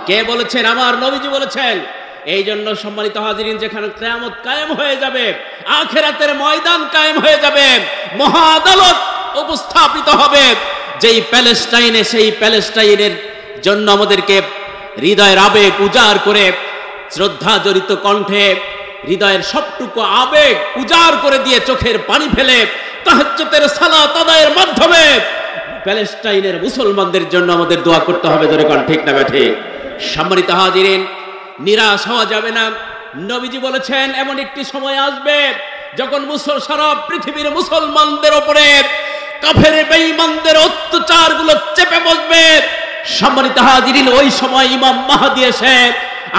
কে বলেছেন? আমার নবীজি বলেছেন। এই জন্য সম্মানিত হাজিরিন, যেখানে কিয়ামত কায়েম হয়ে যাবে, আখিরাতের ময়দান কায়েম হয়ে যাবে, মহা আদালত উপস্থাপিত হবে, যেই প্যালেস্টাইনে, সেই প্যালেস্টাইনের জন্য আমাদেরকে হৃদয়ের আবেগ উজাড় করে, শ্রদ্ধা জড়িত কণ্ঠে হৃদয়ের সবটুকু আবেগ উজাড় করে দিয়ে চোখের পানি ফেলে তাহাজ্জুদের সালাত আদায়ের মাধ্যমে প্যালেস্টাইনের মুসলমানদের জন্য আমাদের দোয়া করতে হবে। ধরে কোন ঠিক না বেঠে? সম্মানিত হাজিরিন, নিরাশ হওয়া যাবে না। নবীজি বলেছেন, এমন একটি সময় আসবে যখন সারা পৃথিবীর মুসলমানদের উপরে কাফের বেঈমানদের অত্যাচারগুলো চেপে বসবে। সম্মানিত হাজিরিন, ওই সময় ইমাম মাহদী এসে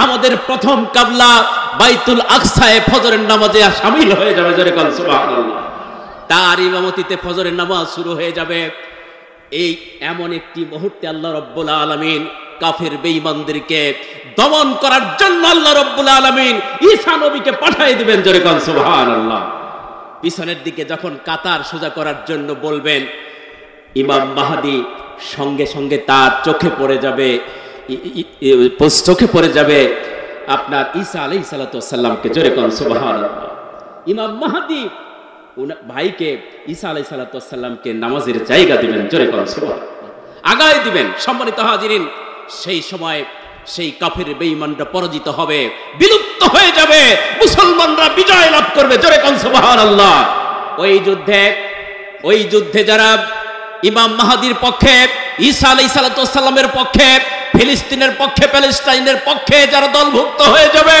আমাদের প্রথম কাবলা বাইতুল আকসায়ে ফজরের নামাজে শামিল হয়ে যাবে। জোরে কোন সুবহানাল্লাহ। তার ইমামতিতে ফজরের নামাজ শুরু হয়ে যাবে। এই এমন একটি মুহূর্তে আল্লাহ রাব্বুল আলামিন কাফের বেঈমানদেরকে দমন করার জন্য আল্লাহ রাব্বুল আলামিন ঈসা নবীকে পাঠিয়ে দিবেন। জোরে কোন সুবহানাল্লাহ। পিছনের দিকে যখন কাতার সোজা করার জন্য বলবেন, ইমাম মাহদী সঙ্গে সঙ্গে তার চোখে পড়ে যাবে আপনার ঈসা আলাইহিস সালাতু ওয়াস সালামকে। জোরে কোন সুবহানাল্লাহ। ইমাম মাহদী ভাইকে ঈসা আলাইহিস সালাতু ওয়াস সালামকে নামাজের জায়গা দিবেন। জোরে কোন সুবহানাল্লাহ। আগায় দিবেন। সম্মানিত হাজিরিন, সেই সময় সেই কাফের বেঈমানরা পরাজিত হবে, বিলুপ্ত হয়ে যাবে, মুসলমানরা বিজয় লাভ করবে। জোরে কোন সুবহানাল্লাহ। ওই যুদ্ধে যারা ইমাম মাহদীর পক্ষে, ঈসা আলাইহিস সালাতু ওয়াস সালামের পক্ষে, ফিলিস্তিনের পক্ষে, প্যালেস্টাইনের পক্ষে যারা দলভুক্ত হয়ে যাবে,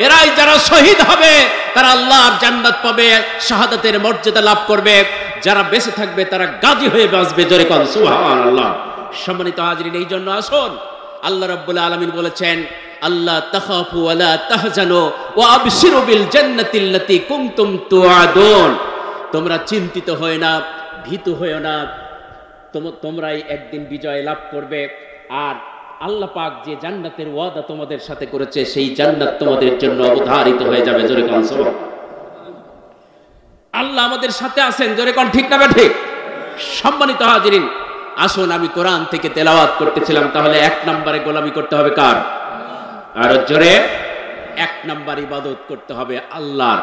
এরাই যারা শহীদ হবে, তারা আল্লাহর জান্নাত পাবে, শাহাদাতের মর্যাদা লাভ করবে। যারা বেঁচে থাকবে তারা গাজী হয়ে বাঁচবে। জোরে কোন সুবহানাল্লাহ। সম্মানিত হাজিরিন, এই জন্য আসুন, আল্লাহ রাব্বুল আলামিন বলেছেন, আল্লাহ তাখাফু ওয়া লা তাহজানু ওয়া আবশিরু বিল জান্নাতিল্লাতী কুনতুম তুআদুন। তোমরা চিন্তিত হয় না, ভীতু হয়ো না, তোমরাই একদিন বিজয় লাভ করবে। আর আল্লাহ পাক যে জান্নাতের ওয়াদা তোমাদের সাথে করেছে, সেই জান্নাত তোমাদের জন্য অবধারিত হয়ে যাবে। জোরে কোন সুবহানাল্লাহ। আল্লাহ আমাদের সাথে আছেন। জোরে কোন ঠিক না ঠিক? সম্মানিত হাজিরিন, আসুন, আমি কোরআন থেকে তেলাওয়াত করতেছিলাম, তাহলে 1 নম্বরে গোলামি করতে হবে কার? আর জোরে 1 নম্বর ইবাদত করতে হবে আল্লাহর।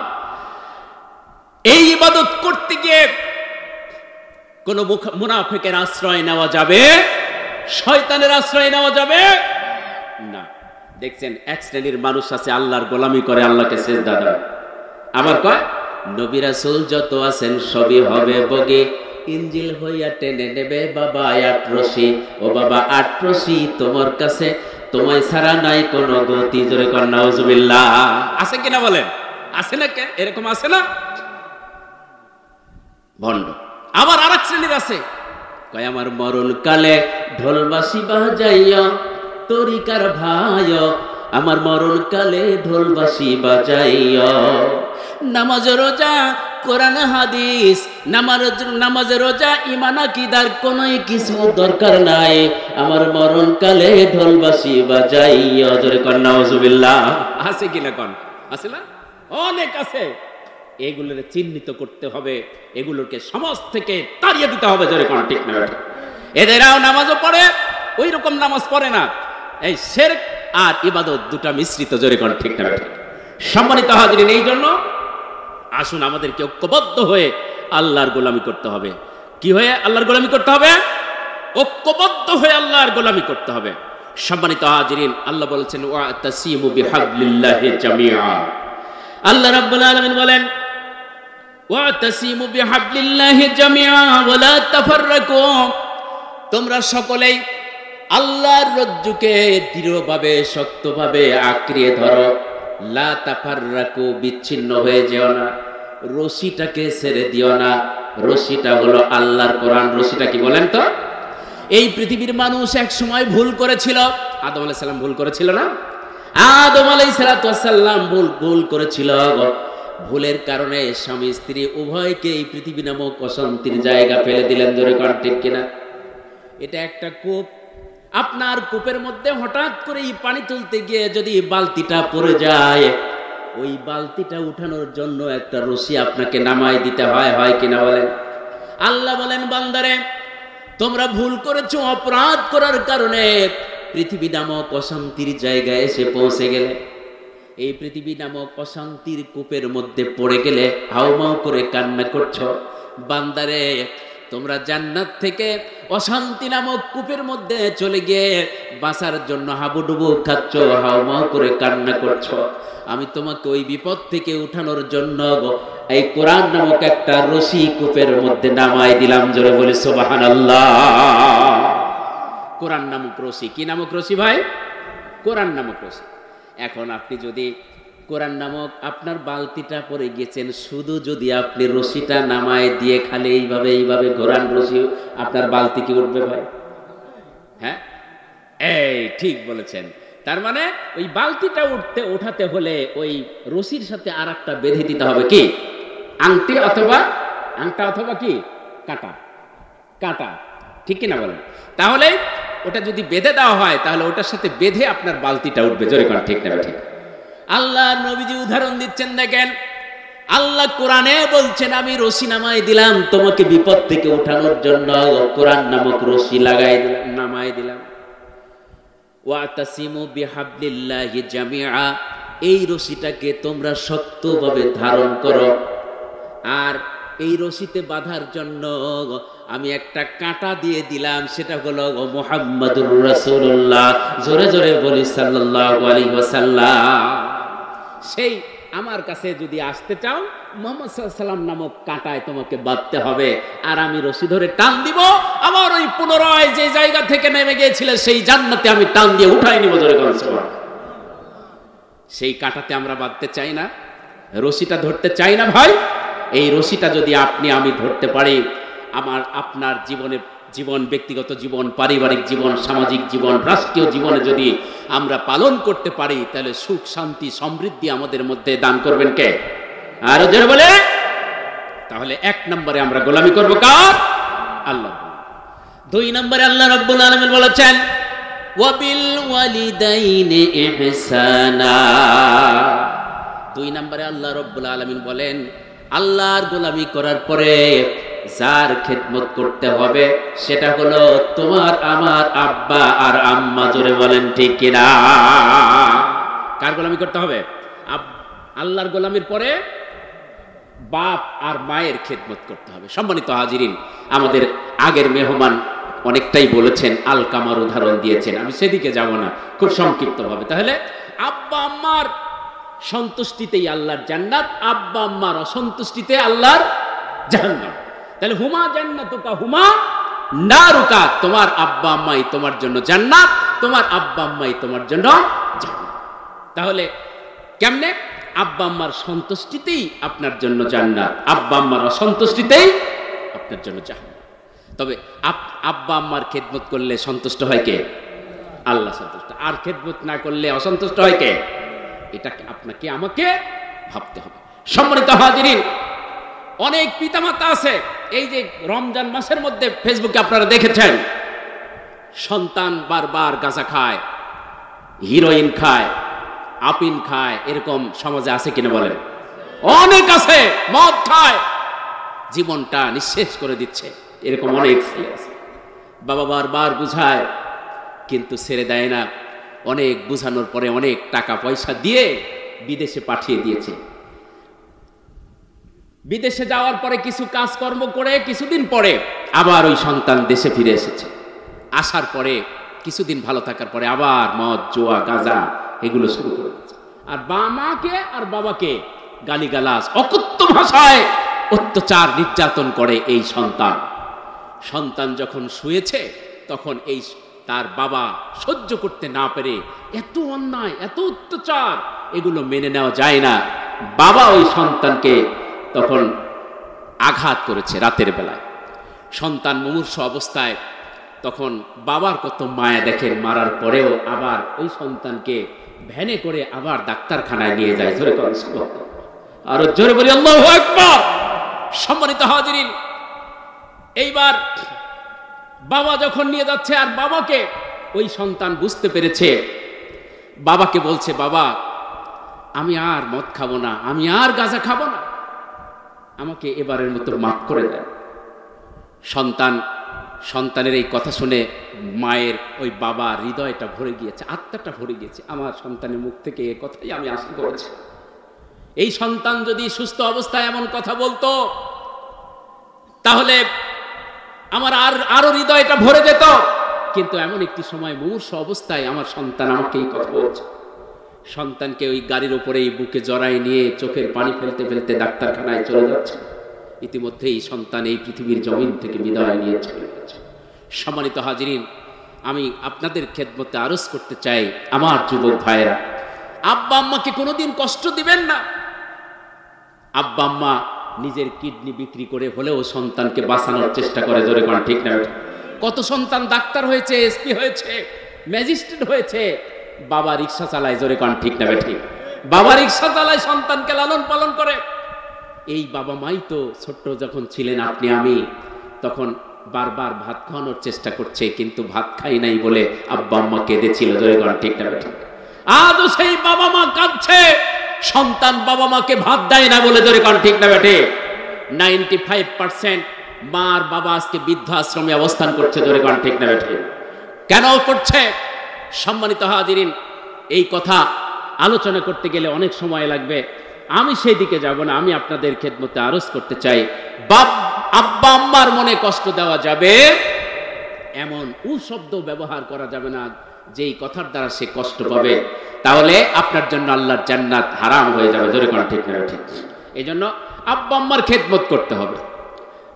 এই ইবাদত করতে গিয়ে কোন মুনাফিকের আশ্রয় নেওয়া যাবে, শয়তানের আশ্রয় নেওয়া যাবে না। দেখছেন, এক শ্রেণীর মানুষ আছে আল্লাহর গোলামি করে, আল্লাহকে সিজদা দেয়। আবার কয়, নবী রাসূল যত আছেন সবই হবে বগে, ইনজিল হইয়া টেনে নেবে বাবা 8 রশি। ও বাবা 8 রশি তোমার কাছে, তোমায় ছাড়া নাই কোনো গতি। জোরে কর নাউজুবিল্লাহ। আছে কিনা বলেন? আছে না? এরকম আছে না ভণ্ড? আবার আর এক শ্রেণীর আছে, কয় আমার মরণ কালে ঢোলবাসি বাজাইয়া তরিকার ভাই, আমার মরণ কালে ঢোলবাসি বাজাইয়া, নামাজ রোজা কোরআন হাদিস, নামাজ রোজা ইমান আকীদার কোনো কিছু দরকার নাই, আমার মরণ কালে ঢোলবাসি বাজাইয়া। জোরে কোন নাউজুবিল্লাহ। আছে কিনা কোন? আছে না? অনেক আছে। এগুলোর চিহ্নিত করতে হবে, এগুলোকে সমাজ থেকে তাড়িয়ে দিতে হবে। জোরে কোন ঠিক না? এদেরও নামাজও পড়ে, ওই রকম নামাজ পড়ে না, এই শিরক আর ইবাদত দুটা মিশ্রিত। জোরে কোন ঠিক না? সম্মানিত হাজিরিন, এই জন্য আসুন আমাদেরকে ঐক্যবদ্ধ হয়ে আল্লাহর গোলামি করতে হবে। কি হয়ে আল্লাহর গোলামি করতে হবে? ঐক্যবদ্ধ হয়ে আল্লাহর গোলামি করতে হবে। সম্মানিত হাজিরিন, আল্লাহ বলেছেন ওয়াতাসিমু বিহাবলিল্লাহি জামিআ। আল্লাহ রাব্বুল আলামিন বলেন ওয়াতাসিমু বিহাবলিল্লাহি জামিআ ওয়া লা তাফাররাকু, তোমরা সকলেই আল্লাহর রজ্জুকে দৃঢ়ভাবে শক্তভাবে আঁকড়িয়ে ধরো, লা তাফাররাকু, বিচ্ছিন্ন হয়ে যেও না, রশিটাকে ছেড়ে দিও না। রশিটা হলো আল্লাহর কোরআন। রশিটা কি বলেন তো? এই পৃথিবীর মানুষ এক সময় ভুল করেছিল। আদম আলাইহিস সালাম ভুল করেছিল না? আদম আলাইহিস সালাম ভুল করেছিল। ভুলের কারণে স্বামী স্ত্রী উভয়কে এই পৃথিবী নামক অশান্তির জায়গা ফেলে দিলেন। জোরে কোন ঠিক কিনা? এটা একটা কূপ। আপনার কূপের মধ্যে হঠাৎ করে পানি তুলতে গিয়ে যদি বালতিটা পড়ে যায়, ওই বালতিটা উঠানোর জন্য একটা রশি আপনাকে নামাই দিতে হয়, হয় কিনা বলেন? আল্লাহ বলেন বান্দারে, তোমরা ভুল করেছো, অপরাধ করার কারণে পৃথিবী নামক অশান্তির জায়গায় এসে পৌঁছে গেলে, এই পৃথিবী নামক অশান্তির কূপের মধ্যে পড়ে গেলে হাউমাউ করে কান্না করছো। বান্দারে, তোমরা জান্নাত থেকে অশান্তি নামক কূপের মধ্যে চলে গিয়ে বাঁচার জন্য হাবুডুবু খাচ্ছ, হাউমাউ করে কান্না করছো। আমি তোমাকে ওই বিপদ থেকে উঠানোর জন্য এই কোরআন নামক একটা রশি কূপের মধ্যে নামাই দিলাম। জোরে বলি সুবহানাল্লাহ। কোরআন নামক রশি। কি নামক রশি ভাই? কোরআন নামক রশি। এখন আপনি যদি কোরআন নামক আপনার বালতিটা পরে গেছেন, শুধু যদি আপনি রশিটা নামায় দিয়ে খালি এইভাবে ঘোরান, রশি আপনার বালতি কি উঠবে ভাই? হ্যাঁ, এই ঠিক বলেছেন। তার মানে ওই বালতিটা উঠাতে হলে ওই রশির সাথে আর একটা বেঁধে দিতে হবে। কি? আংটি অথবা আংটা অথবা কি কাঁটা, ঠিক কিনা বলেন? তাহলে ওটা যদি বেঁধে দেওয়া হয়, তাহলে ওটার সাথে বেঁধে আপনার বালতিটা উঠবে। জোরে কোন ঠিক না? ঠিক। আল্লাহ নবীজি উদাহরণ দিচ্ছেন, দেখেন আল্লাহ কোরআনে বলছেন আমি রশি নামাই দিলাম তোমাকে বিপদ থেকে উঠানোর জন্য, কোরআন নামক রশি নামাই দিলাম। ওয়াতাসিমু বিহাবলিল্লাহি জামিআ, এই রশিটাকে তোমরা শক্তভাবে ধারণ করো। আর এই রশিতে বাঁধার জন্য আমি একটা কাঁটা দিয়ে দিলাম, সেটা হলো মুহাম্মাদুর রাসূলুল্লাহ। জোরে জোরে বলি সাল্লাল্লাহু আলাইহি ওয়াসাল্লাম। সেই আমার কাছে যদি আসতে চাও, মুহাম্মদ সাল্লাল্লাহু আলাইহি ওয়াসাল্লাম নামক কাঁটায় তোমাকে বাঁধতে হবে। আর আমি রশি ধরে টান দিব, আবার ওই পুনরায় যে জায়গা থেকে নেমে গিয়েছিলে সেই জান্নাতে আমি টান দিয়ে উঠাই নিব। জোরে বলি সুবহানাল্লাহ। সেই কাঁটাতে আমরা বাঁধতে চাই না, রশিটা ধরতে চাই না ভাই। এই রশিটা যদি আপনি আমি ধরতে পারি, আপনার জীবন, ব্যক্তিগত জীবন, পারিবারিক জীবন, সামাজিক জীবন, রাষ্ট্রীয় জীবনে যদি আমরা পালন করতে পারি, তাহলে সুখ, শান্তি, সমৃদ্ধি আমাদের মধ্যে দান করবেন কে? আরো জোরে বলে। তাহলে 1 নম্বরে আমরা গোলামি করব কার? আল্লাহ। 2 নম্বরে আল্লাহ রাব্বুল আলামিন বলেছেন ওয়াবিল ওয়ালিদাইনি ইহসানা। 2 নম্বরে আল্লাহ রাব্বুল আলামিন বলেন আল্লাহর গোলামি করার পরে যার খেদমত করতে হবে সেটা হলো তোমার আমার আব্বা আর আম্মা। জোরে বলেন ঠিক কিনা? কার গোলামি করতে হবে? আল্লাহর গোলামির পরে বাপ আর মায়ের খেদমত করতে হবে। সম্মানিত হাজিরিন, আমাদের আগের মেহমান অনেকটাই বলেছেন, আলকামার উদাহরণ দিয়েছেন, আমি সেদিকে যাব না, খুব সংক্ষিপ্তভাবে। তাহলে আব্বা আম্মার সন্তুষ্টিতেই আল্লাহর জান্নাত, আব্বা আম্মার অসন্তুষ্টিতে আল্লাহর জাহান্নাম। তাহলে হুমা জান্নাতুকা হুমা নারুকা, তোমার আব্বা আম্মাই তোমার জন্য জান্নাত, তোমার আব্বা আম্মাই তোমার জন্য জাহান্নাম। তাহলে কেমনে? আব্বা আম্মার সন্তুষ্টিতেই আপনার জন্য জান্নাত, আব্বা আম্মার অসন্তুষ্টিতেই আপনার জন্য জাহান্নাম। তবে আব্বা আম্মার খেদমত করলে সন্তুষ্ট হয় কে? আল্লাহ সন্তুষ্ট। আর খেদমত না করলে অসন্তুষ্ট হয় কে? এটাকে আপনাকে আমাকে ভাবতে হবে। সম্মানিত হাজিরিন, অনেক পিতামাতা আছে, এই যে রমজান মাসের মধ্যে ফেসবুকে আপনারা দেখেছেন, সন্তান বারবার গাঁজা খায়, হিরোইন খায়, আপিন খায়, এরকম সমাজে আছে কিনা বলেন? অনেক আছে। মদ খায়, জীবনটা নিঃশেষ করে দিচ্ছে, এরকম অনেক ছেলে আছে। বাবা বারবার বুঝায় কিন্তু ছেড়ে দেয় না। অনেক বুঝানোর পরে অনেক টাকা পয়সা দিয়ে বিদেশে পাঠিয়ে দিয়েছে। বিদেশে যাওয়ার পরে কিছু কাজকর্ম করে কিছুদিন পরে আবার ওই সন্তান দেশে ফিরে এসেছে। আসার পরে কিছুদিন ভালো থাকার পরে আবার মদ, জুয়া, গাঁজা এগুলো শুরু করে দিয়েছে। আর মাকে আর বাবাকে গালিগালাজ, অকথ্য ভাষায় অত্যাচার নির্যাতন করে এই সন্তান। সন্তান যখন শুয়েছে তখন এই তার বাবা সহ্য করতে না পেরে, এত অন্যায়, এত অত্যাচার, এগুলো মেনে নেওয়া যায় না, বাবা ওই সন্তানকে তখন আঘাত করেছে রাতের বেলায়। সন্তান মুমূর্ষু অবস্থায়, তখন বাবার কত মায়া দেখেন, মারার পরেও আবার ওই সন্তানকে ভ্যানে করে আবার ডাক্তারখানায় নিয়ে যায়। জোরে করে আর জোরে বলি আল্লাহু আকবার। সম্মানিত হাজিরিন, এইবার বাবা যখন নিয়ে যাচ্ছে, আর বাবাকে ওই সন্তান বুঝতে পেরেছে, বাবাকে বলছে, বাবা আমি আর মদ খাবো না, আমি আর গাঁজা খাবো না, আমাকে এবারের মতো মাফ করে দেন। সন্তানের এই কথা শুনে মায়ের ওই বাবার হৃদয়টা ভরে গিয়েছে, আত্মাটা ভরে গিয়েছে। আমার সন্তানের মুখ থেকে এই কথাই আমি আশা করেছি। এই সন্তান যদি সুস্থ অবস্থায় এমন কথা বলতো তাহলে আমার আরো হৃদয়টা ভরে যেত। কিন্তু এমন একটি সময় মুমূর্ষু অবস্থায় আমার সন্তান আমাকে এই কথা বলছে। সন্তানকে ওই গাড়ির উপরেই বুকে জড়াই নিয়ে চোখের পানি ফেলতে ফেলতে ডাক্তারখানায় চলে যাচ্ছে। ইতিমধ্যেই সন্তান এই পৃথিবীর জমিন থেকে বিদায় নিয়ে চলে গেছে। সম্মানিত হাজিরিন, আমি আপনাদের খেদমতে আরজ করতে চাই, আমার যুবক ভাইয়েরা, আব্বা আম্মাকে কোনোদিন কষ্ট দিবেন না। আব্বা আম্মা নিজের কিডনি বিক্রি করে হলেও সন্তানকে বাঁচানোর চেষ্টা করে। জোরে কোন ঠিক না? কত সন্তান ডাক্তার হয়েছে, এসপি হয়েছে, ম্যাজিস্ট্রেট হয়েছে, বাবা রিক্সা চালায়। জোরে কোন ঠিক না? ঠিক। বাবা রিক্সা চালায়, সন্তানকে লালন পালন করে। এই বাবা মাই তো ছোট্ট যখন ছিলেন আপনি আমি, তখন বারবার ভাত খাওয়ানোর চেষ্টা করছে, কিন্তু ভাত খাই নাই বলে আব্বা আম্মা কেঁদেছিল। জোরে কোন ঠিক না? ঠিক। আজও সেই বাবা মা কাঁদছে, সন্তান বাবা মাকে ভাত দেয় না বলে। জোরে কোন ঠিক না? বেটে 95% মার বাবা আজকে বৃদ্ধাশ্রমে অবস্থান করছে। জোরে কোন ঠিক না? বেটে কেন করছে? সম্মানিত হাজিরিন, এই কথা আলোচনা করতে গেলে অনেক সময় লাগবে, আমি সেই দিকে যাব না। আমি আপনাদের খেদমতে আরজ করতে চাই, আব্বা আম্মার মনে কষ্ট দেওয়া যাবে এমন শব্দ ব্যবহার করা যাবে না যেই কথার দ্বারা সে কষ্ট পাবে, তাহলে আপনার জন্য আল্লাহর জান্নাত হারাম হয়ে যাবে। জোরে কোন ঠিক না? ঠিক। এই জন্য আব্বা আম্মার খেদমত করতে হবে,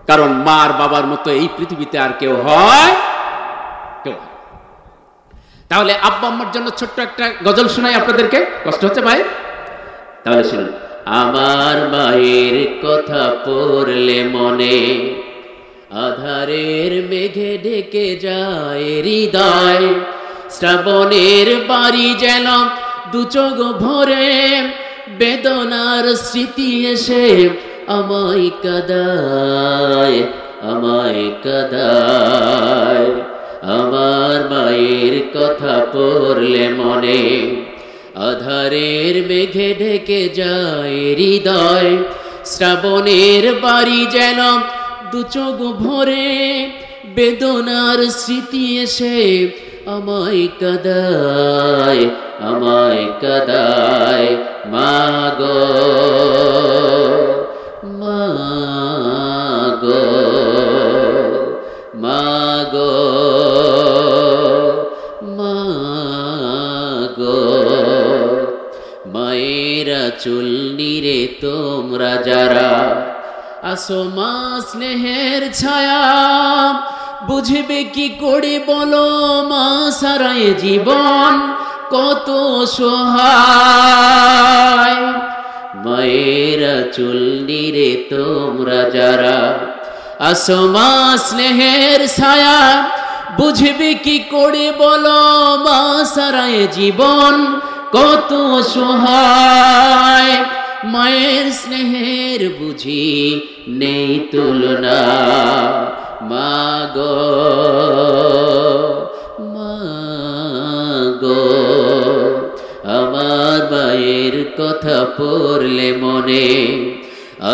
কারণ মা আর বাবার মতো এই পৃথিবীতে আর কেউ হয়? কেউ হয়। তাহলে আব্বা আম্মার জন্য ছোট্ট একটা গজল শোনাই আপনাদেরকে। কষ্ট হচ্ছে ভাই? তাহলে শুনুন। আমার মায়ের কথা পড়লে মনে আধারের মেঘে ঢেকে যায় হৃদয়, শ্রাবণের বাড়ি যেন দু চোখ ভরে, বেদনার স্মৃতি এসে আমায় কাঁদায়, আমায় কাঁদায়। আমার মায়ের কথা পড়লে মনে আধারের মেঘে ঢেকে যায় হৃদয়, শ্রাবণের বাড়ি যেন দু চোখ ভরে, বেদনার স্মৃতি এসে আমায় কাঁদায়, আমায় কাঁদায়। মাগো মাগো মাগো মাগো, মায়েরা চুল নিরে তোমরা যারা আসো মা স্নেহের ছায়া, বুঝবে কি করে বলো মা সারায় জীবন কত সহায়। মায়ের চুল নিরে তোমরা যারা আসমা স্নেহের ছায়া বুঝবে কি করে বলো মা সারায় জীবন কত সহায় মায়ের স্নেহের বুঝি নেই তুলনা মা গো আমার মায়ের কথা পড়লে মনে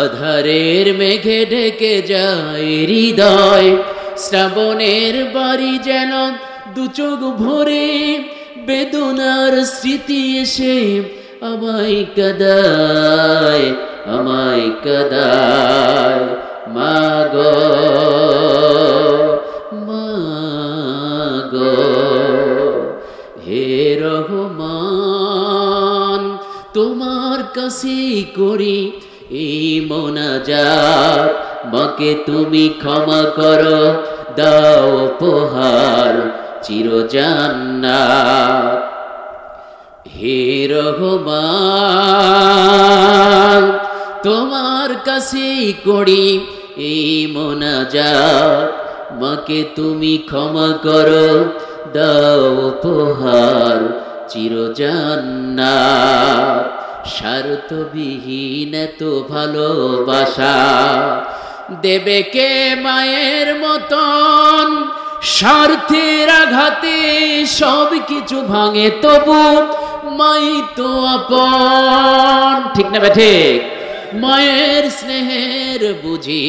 আধারের মেঘে ঢেকে যায় হৃদয় শ্রাবণের বাড়ি যেন দু চোখ ভরে বেদনার স্মৃতি এসে আমায় কাদায় মা গো হে রহমান তোমার কাছে করি এই মোনাজাত মাকে তুমি ক্ষমা করো দাও উপহার চিরজান্নাত হে রহমান তোমার কাছে করি এই মোনাজাত মাকে তুমি ক্ষমা করো দাও উপহার চিরজান্নাত স্বার্থবিহীন তো ভালোবাসা দেবে কে মায়ের মতন স্বার্থের আঘাতে সব কিছু ভাঙে তবু মাই তো আপন ঠিক না ঠিক মায়ের স্নেহের বুঝি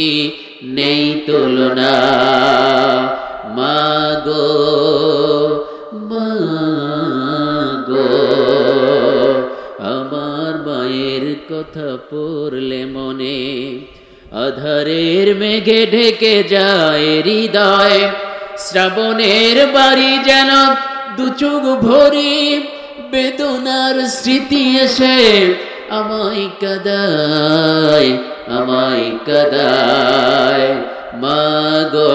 নেই তুলনা মা গো আমার মায়ের কথা পড়লে মনে আধারের মেঘে ঢেকে যায় হৃদয় শ্রাবণের বাড়ি যেন দু চোখ ভরে বেদনার স্মৃতি এসে আমায় কাদায় মা গো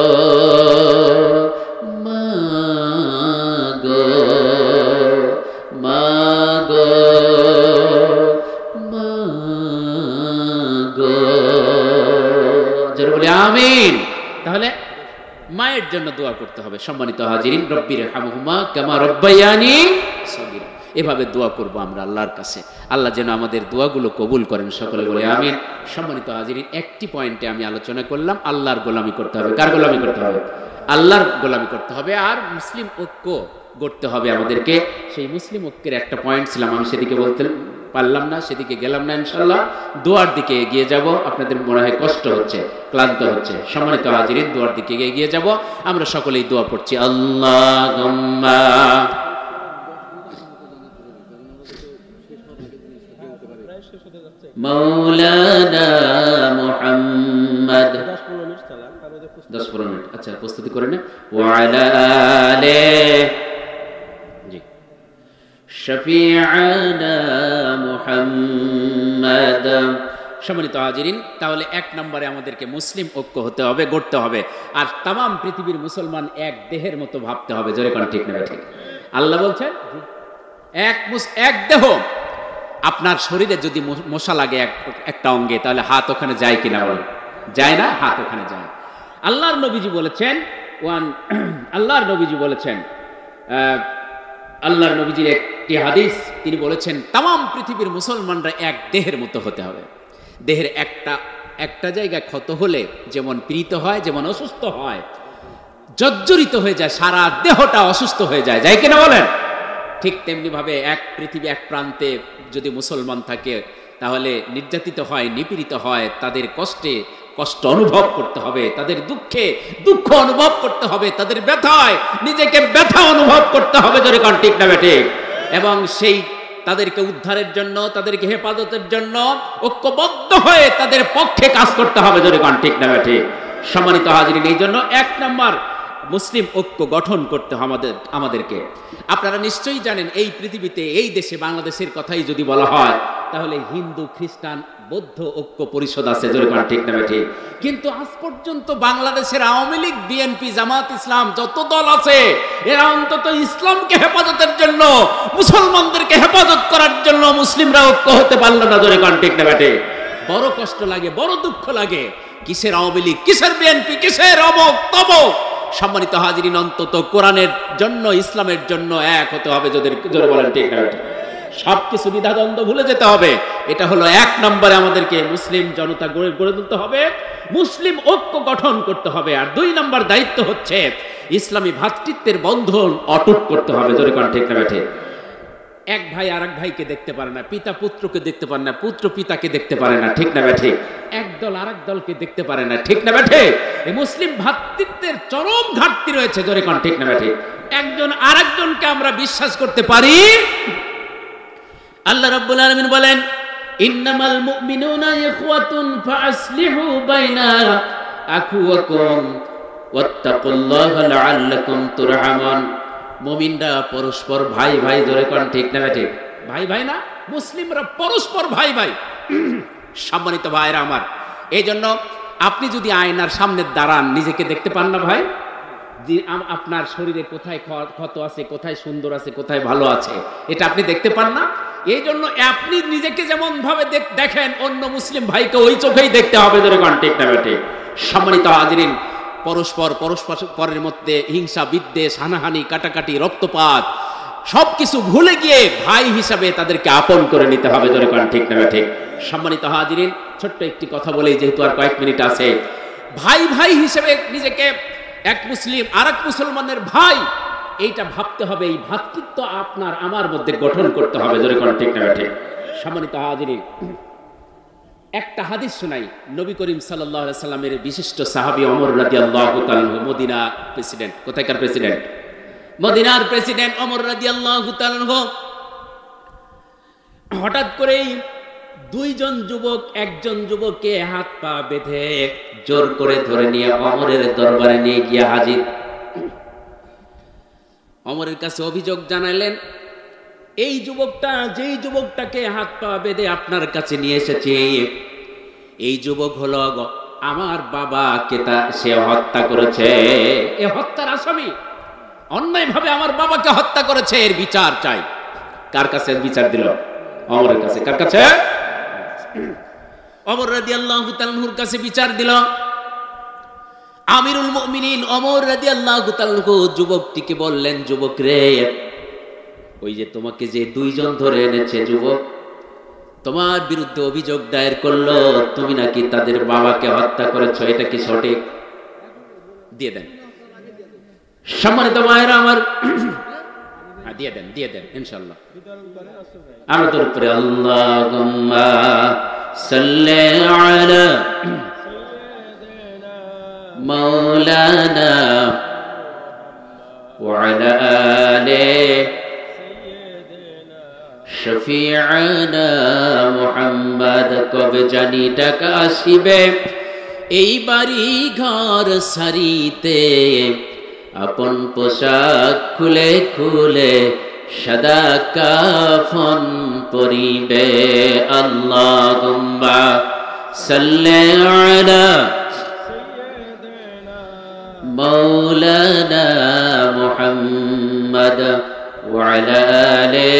আমিন। তাহলে মায়ের জন্য দোয়া করতে হবে। সম্মানিত হাজিরিন, রব্বির হামহুমা কামা রব্বায়ানি সগীরা, এভাবে দোয়া করব আমরা আল্লাহর কাছে। আল্লাহ যেন আমাদের দোয়াগুলো কবুল করেন, সকলে বলে আমিন। সম্মানিত হাজিরিন, একটি পয়েন্টে আমি আলোচনা করলাম, আল্লাহর গোলামি করতে হবে। কার গোলামি করতে হবে? আল্লাহর গোলামি করতে হবে। আর মুসলিম ঐক্য গড়তে হবে আমাদেরকে। সেই মুসলিম ঐক্যের একটা পয়েন্ট ছিলাম, আমি সেদিকে বলতে পারলাম না, সেদিকে গেলাম না। ইনশাআল্লাহ দোয়ার দিকে এগিয়ে যাব। আপনাদের মনে হয় কষ্ট হচ্ছে, ক্লান্ত হচ্ছে। সম্মানিত হাজিরিন, দোয়ার দিকে এগিয়ে যাব। আমরা সকলেই দোয়া পড়ছি। আল্লাহুম্মা মাওলানা মুহাম্মদ 10-15 মিনিট। আচ্ছা, প্রস্তুতি করে নে। ওয়া আলা আলিহি শফিআনা মুহাম্মদ। সম্মানিত হাজিরিন, তাহলে 1 নম্বরে আমাদেরকে মুসলিম ঐক্য হতে হবে, গড়তে হবে। আর তাম পৃথিবীর মুসলমান এক দেহের মতো ভাবতে হবে। জোরে কোন ঠিক না ঠিক? আল্লাহ বলছেন এক দেহ। আপনার শরীরে যদি মশা লাগে একটা অঙ্গে, তাহলে হাত ওখানে যায় কিনা বলেন? যায় না, হাত ওখানে যায়। আল্লাহর নবীজি বলেছেন আল্লাহর নবীজির একটি হাদিস, তিনি বলেছেন তাম পৃথিবীর মুসলমানরা এক দেহের মতো হতে হবে। দেহের একটা জায়গায় ক্ষত হলে যেমন পীড়িত হয়, যেমন অসুস্থ হয়, জর্জরিত হয়ে যায়, সারা দেহটা অসুস্থ হয়ে যায়, যায় কিনা বলেন? ঠিক তেমনি ভাবে পৃথিবী এক প্রান্তে যদি মুসলমান থাকে, তাহলে নির্যাতিত হয়, নিপীড়িত হয়, তাদের কষ্ট অনুভব করতে হবে, তাদের দুঃখে দুঃখ অনুভব করতে হবে, তাদের ব্যথায় নিজেকে ব্যথা অনুভব করতে হবে। যদি কোন ঠিক না ঠিক? এবং সেই তাদেরকে উদ্ধারের জন্য, তাদেরকে হেফাজতের জন্য ঐক্যবদ্ধ হয়ে তাদের পক্ষে কাজ করতে হবে। যদি কোন ঠিক না ঠিক? সম্মানিত হাজিরিন, এই জন্য 1 নম্বর মুসলিম ঐক্য গঠন করতে আমাদেরকে। আপনারা নিশ্চয়ই জানেন, এই পৃথিবীতে, এই দেশে, বাংলাদেশের কথাই যদি বলা হয়, তাহলে হিন্দু, খ্রিস্টান, বৌদ্ধ ঐক্য পরিষদ আছে, জোরে কোন ঠিক না ঠিক? কিন্তু আজ পর্যন্ত বাংলাদেশের আওয়ামী লীগ, বিএনপি, জামাত ইসলাম যত দল আছে, এরা অন্তত ইসলামকে হেফাজতের জন্য, মুসলমানদেরকে হেফাজত করার জন্য মুসলিমরা ঐক্য হতে পারলো না, জোরে কোন ঠিক না ঠিক? বড় কষ্ট লাগে, বড় দুঃখ লাগে। কিসের আওয়ামী লীগ, কিসের বিএনপি, কিসের অমক তমক? সম্মানিত হাজিরিন, অন্তত কোরআনের জন্য, ইসলামের জন্য এক হতে হবে, যদি জোরে বলেন ঠিক না ঠিক? সবকিছু দ্বিধাদ্বন্দ্ব ভুলে যেতে হবে। এটা হলো 1 নম্বরে আমাদেরকে মুসলিম জনতা গড়ে তুলতে হবে, মুসলিম ঐক্য গঠন করতে হবে। আর 2 নম্বর দায়িত্ব হচ্ছে ইসলামী ভ্রাতৃত্বের বন্ধন অটুট করতে হবে, জোরে কোন ঠিক না ঠিক? এক ভাই আর এক ভাইকে দেখতে পারে না, পিতা পুত্রকে দেখতে পারে না, পুত্র পিতাকে দেখতে পারে না, ঠিক না ঠিক? এক দল আর এক দলকে দেখতে পারে না, ঠিক না ঠিক? এই মুসলিম ভ্রাতৃত্বের চরম ঘাটতি রয়েছে, জোরে কোন ঠিক না ঠিক? একজন আর একজনকে আমরা বিশ্বাস করতে পারি। আল্লাহ রাব্বুল আলামিন বলেন, ইন্নামাল মুমিনুনা ইখওয়াতুন ফাআসলিহু বাইনা আখওয়াকুম ওয়াত্তাকুল্লাহা লাআল্লাকুম তুরহামুন। মুমিনরা পরস্পর ভাই ভাই, জোরে কোন ঠিক না ঠিক? ভাই ভাই না, মুসলিমরা পরস্পর ভাই ভাই। সম্মানিত ভাইরা আমার, এই জন্য আপনি যদি আয়নার সামনে দাঁড়ান, নিজেকে দেখতে পান না ভাই? আপনার শরীরে কোথায় ক্ষত আছে, কোথায় সুন্দর আছে, কোথায় ভালো আছে, এটা আপনি দেখতে পান না? এই জন্য আপনি নিজেকে যেমন ভাবে দেখেন, অন্য মুসলিম ভাইকে ওই চোখেই দেখতে হবে, জোরে কোন ঠিক না ঠিক? সম্মানিত হাজিরিন, পরস্পরের মধ্যে হিংসা, বিদ্বেষ, হানাহানি, কাটাকাটি, রক্তপাত সবকিছু ভুলে গিয়ে ভাই হিসাবে তাদেরকে আপন করে নিতে হবে, জোরে কোন ঠিক না ঠিক? সম্মানিত হাজিরিন, ছোট্ট একটি কথা বলেই, যেহেতু আর কয়েক মিনিট আছে, ভাই ভাই হিসেবে নিজেকে, এক মুসলিম আর এক মুসলমানের ভাই, এইটা ভাবতে হবে। এই ভ্রাতৃত্ব আপনার আমার মধ্যে গঠন করতে হবে, জোরে কোন ঠিক না ঠিক? সম্মানিত হাজিরিন, একটা হাদিস শোনাই। নবী করিম সাল্লাল্লাহু আলাইহি সাল্লামের বিশিষ্ট সাহাবী ওমর রাদিয়াল্লাহু তাআলা আনহু, মদিনা প্রেসিডেন্ট। কোথায়কার প্রেসিডেন্ট? মদিনার প্রেসিডেন্ট ওমর রাদিয়াল্লাহু তাআলা আনহু। হঠাৎ করেই 2 জন যুবক একজন যুবককে হাত পা বেঁধে জোর করে ধরে নিয়ে ওমরের দরবারে নিয়ে গিয়ে হাজির। ওমরের কাছে অভিযোগ জানালেন, এই যুবকটা, যেই যুবকটাকে হাত পা বেঁধে আপনার কাছে নিয়ে এসেছে, এই যুবক হলো আমার বাবাকে সে হত্যা করেছে, এ হত্যার আসামি, অন্যায়ভাবে আমার বাবাকে হত্যা করেছে, এর বিচার চাই। কার কাছে বিচার দিল? ওমরের কাছে। কার কাছে? ওমর রাদিয়াল্লাহু তাআলা আনহুর কাছে বিচার দিল। আমিরুল মুমিনিন ওমর রাদিয়াল্লাহু তাআলা আনহু যুবকটিকে বললেন, যুবক রে, ওই যে তোমাকে যে 2 জন ধরে এনেছে যুবক, তোমার বিরুদ্ধে অভিযোগ দায়ের করলো, তুমি নাকি তাদের বাবাকে হত্যা করেছো, এটা কি সঠিক? দিয়ে দেন। সম্মানিত ভাইরা আমার, দিয়ে দেন ইনশাআল্লাহ। আমরা তোর উপরে আল্লাহুম্মা সাল্লি আলা মাওলানা ওয়া আলা আলি শফিআনা মুহাম্মদ। কবে জানি টাকা আসিবে এই বাড়ি ঘর সারিতে, আপন পোশাক খুলে খুলে সাদা কাফন পরিবে। আল্লাহুম্মা সাল্লি আলা মাওলানা মুহাম্মদ ওয়া আলা আলি।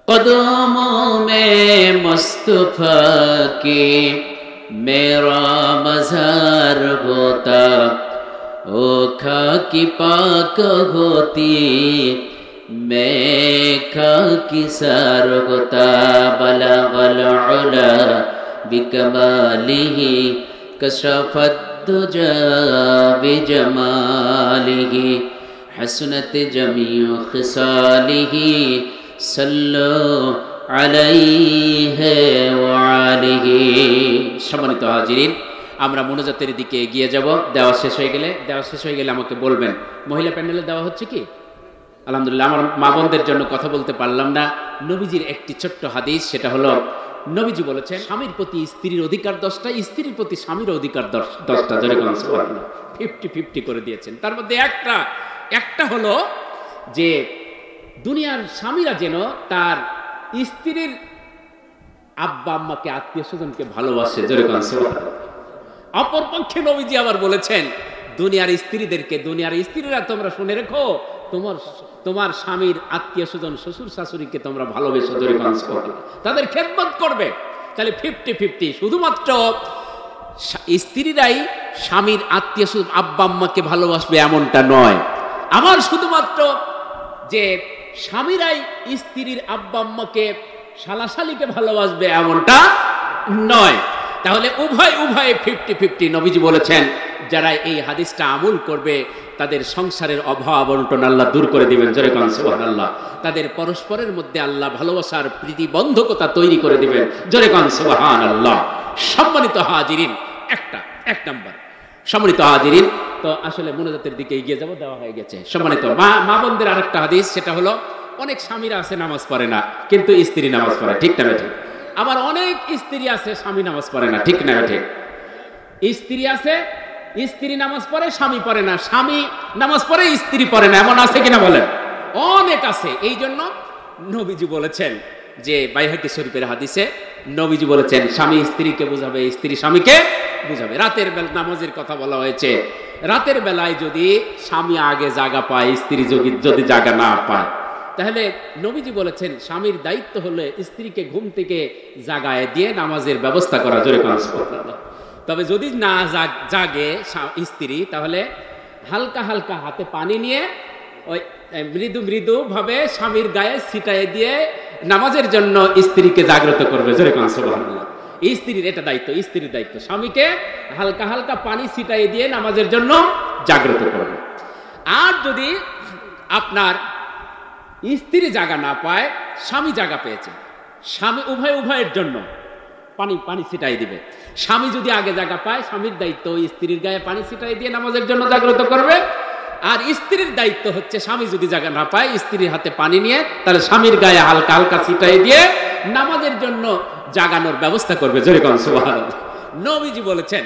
कदमों में मुस्तफा की मेरा मज़ार होता, ओ खाकी पाक होती मैं खाकी सार होता। बलगल उला बिकमालिही कशफत दुजा बिजमालिही हसनत जमीउ खिसालिही सल्लु আলাইহি ওয়া আলিহি। সম্মানিত হাজিরিন, আমরা মুনাজাতের দিকে এগিয়ে যাব। দেওয়া শেষ হয়ে গেলে আমাকে বলবেন। মহিলা প্যান্ডেলে দেওয়া হচ্ছে কি? আলহামদুলিল্লাহ। আমার মা বোনদের জন্য কথা বলতে পারলাম না। নবীজির একটি ছোট্ট হাদিস, সেটা হলো নবীজি বলেছেন, স্বামীর প্রতি স্ত্রীর অধিকার 10টা, স্ত্রীর প্রতি স্বামীর অধিকার 10টা। যারা 50-50 করে দিয়েছেন। তার মধ্যে একটা হলো যে দুনিয়ার স্বামীরা যেন তার স্ত্রীর আব্বা আম্মাকে আত্মীয় স্বজনকে ভালোবাসে, জোরে কোন সুবহানাল্লাহ। অপর পক্ষে নবীজি আবার বলেছেন দুনিয়ার স্ত্রীদেরকে, দুনিয়ার স্ত্রীরা তোমরা শুনে রেখো, তোমার স্বামীর আত্মীয় স্বজন শ্বশুর শাশুড়িকে তোমরা ভালোবেসো, জোরে কোন সুবহানাল্লাহ, তাদের খেদমত করবে। তাহলে 50-50, শুধুমাত্র স্ত্রীরাই স্বামীর আত্মীয় স্বজন আব্বা আম্মাকে ভালোবাসবে এমনটা নয়। আমার শুধুমাত্র যে স্বামীরাই স্ত্রীর আব্বা আম্মাকে শালাশালিকে ভালোবাসবে এমনটা নয়। তাহলে উভয় 50-50। নবীজি বলেছেন যারা এই হাদিসটা আমল করবে তাদের সংসারের অভাব অনটন আল্লাহ দূর করে দিবেন, জোরে কোন সুবহানাল্লাহ। তাদের পরস্পরের মধ্যে আল্লাহ ভালোবাসার প্রীতিবন্ধকতা তৈরি করে দিবেন, জোরে কোন সুবহানাল্লাহ। সম্মানিত হাজিরিন, এক নাম্বার সম্মানিত হাজিরিন, তো আসলে মোনাজাতের দিকে এগিয়ে যাব, দেওয়া হয়ে গেছে। সম্মানিত মা বোনদের আরেকটা হাদিস, সেটা হলো অনেক স্বামীরা আছে নামাজ পড়ে না কিন্তু স্ত্রী নামাজ পড়ে, ঠিক না ঠিক? আবার অনেক স্ত্রী আছে স্বামী নামাজ পড়ে না, ঠিক না ঠিক? স্ত্রী আছে স্ত্রী নামাজ পড়ে স্বামী পড়ে না, স্বামী নামাজ পড়ে স্ত্রী পড়ে না, এমন আছে কিনা বলেন? অনেক আছে। এই জন্য নবীজি বলেছেন যে বাইহাকি শরীফের হাদিসে নবীজি বলেছেন স্বামী স্ত্রীকে বুঝাবে, স্ত্রী স্বামীকে বুঝাবে। রাতের বেলা নামাজের কথা বলা হয়েছে। রাতের বেলায় যদি স্বামী আগে জাগা পায়, স্ত্রী যদি জাগা না পায়, তাহলে নবীজি বলেছেন স্বামীর দায়িত্ব হলো স্ত্রীকে ঘুম থেকে জাগায় দিয়ে নামাজের ব্যবস্থা করা, জোরে কোন সুবহানাল্লাহ। তবে যদি না জাগে স্ত্রী, তাহলে হালকা হালকা হাতে পানি নিয়ে ওই মৃদু ভাবে স্বামীর গায়ে ছিটায় দিয়ে নামাজের জন্য স্ত্রীকে জাগ্রত করবে, জোরে কোন সুবহানাল্লাহ। স্ত্রীর এটা দায়িত্ব, স্ত্রীর দায়িত্ব স্বামীকে হালকা হালকা পানি ছিটাই দিয়ে নামাজের জন্য জাগ্রত করবে। আর যদি আপনার স্ত্রী জাগা না পায়, স্বামী জাগা পেয়েছে, স্বামী উভয়ের জন্য পানি ছিটাই দিবে। স্বামী যদি আগে জাগা পায়, স্বামীর দায়িত্ব স্ত্রীর গায়ে পানি ছিটাই দিয়ে নামাজের জন্য জাগ্রত করবে। আর স্ত্রীর দায়িত্ব হচ্ছে স্বামী যদি জাগা না পায়, স্ত্রীর হাতে পানি নিয়ে তাহলে স্বামীর গায়ে হালকা হালকা ছিটাই দিয়ে নামাজের জন্য জাগানোর ব্যবস্থা করবে, জোরে কোন সুবহানাল্লাহ। নবীজি বলেছেন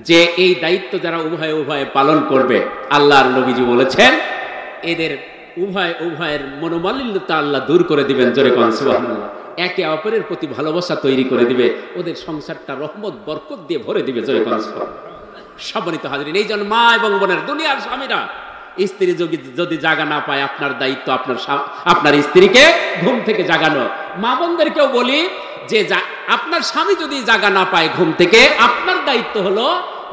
যে এই দায়িত্ব যারা উভয়ে পালন করবে, আল্লাহর নবীজি বলেছেন এদের উভয়ের মনোমালিন্যতা আল্লাহ দূর করে দিবেন, জোরে কোন সুবহানাল্লাহ। একে অপরের প্রতি ভালোবাসা তৈরি করে দিবে, ওদের সংসারটা রহমত বরকত দিয়ে ভরে দিবে, জোরে কোন সুবহানাল্লাহ। সম্মানিত হাজিরিন, এই জন্য মা এবং বোনের দুনিয়ার স্বামীরা স্ত্রী যদি জাগা না পায়, আপনার দায়িত্ব আপনার স্ত্রীকে ঘুম থেকে জাগানো। মা বোনদেরকেও বলি যে আপনার স্বামী যদি জাগা না পায় ঘুম থেকে, আপনার দায়িত্ব হলো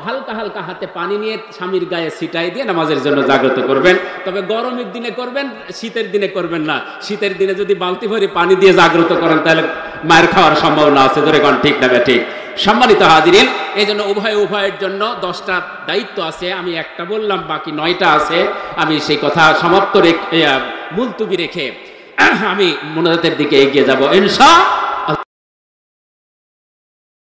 হালকা হালকা হাতে পানি নিয়ে স্বামীর গায়ে ছিটাই দিয়ে নামাজের জন্য জাগ্রত করবেন। তবে গরমের দিনে করবেন, শীতের দিনে করবেন না। শীতের দিনে যদি বালতি ভরে পানি দিয়ে জাগ্রত করেন তাহলে মায়ের খাওয়ার সম্ভাবনা আছে, ধরে কোন ঠিক না ঠিক? সম্মানিত হাজিরিন, এই জন্য উভয়ের জন্য 10টা দায়িত্ব আছে। আমি একটা বললাম, বাকি 9টা আছে। আমি সেই কথা সমাপ্ত মুলতুবি রেখে আমি মোনাজাতের দিকে এগিয়ে যাব ইনশাআল্লাহ।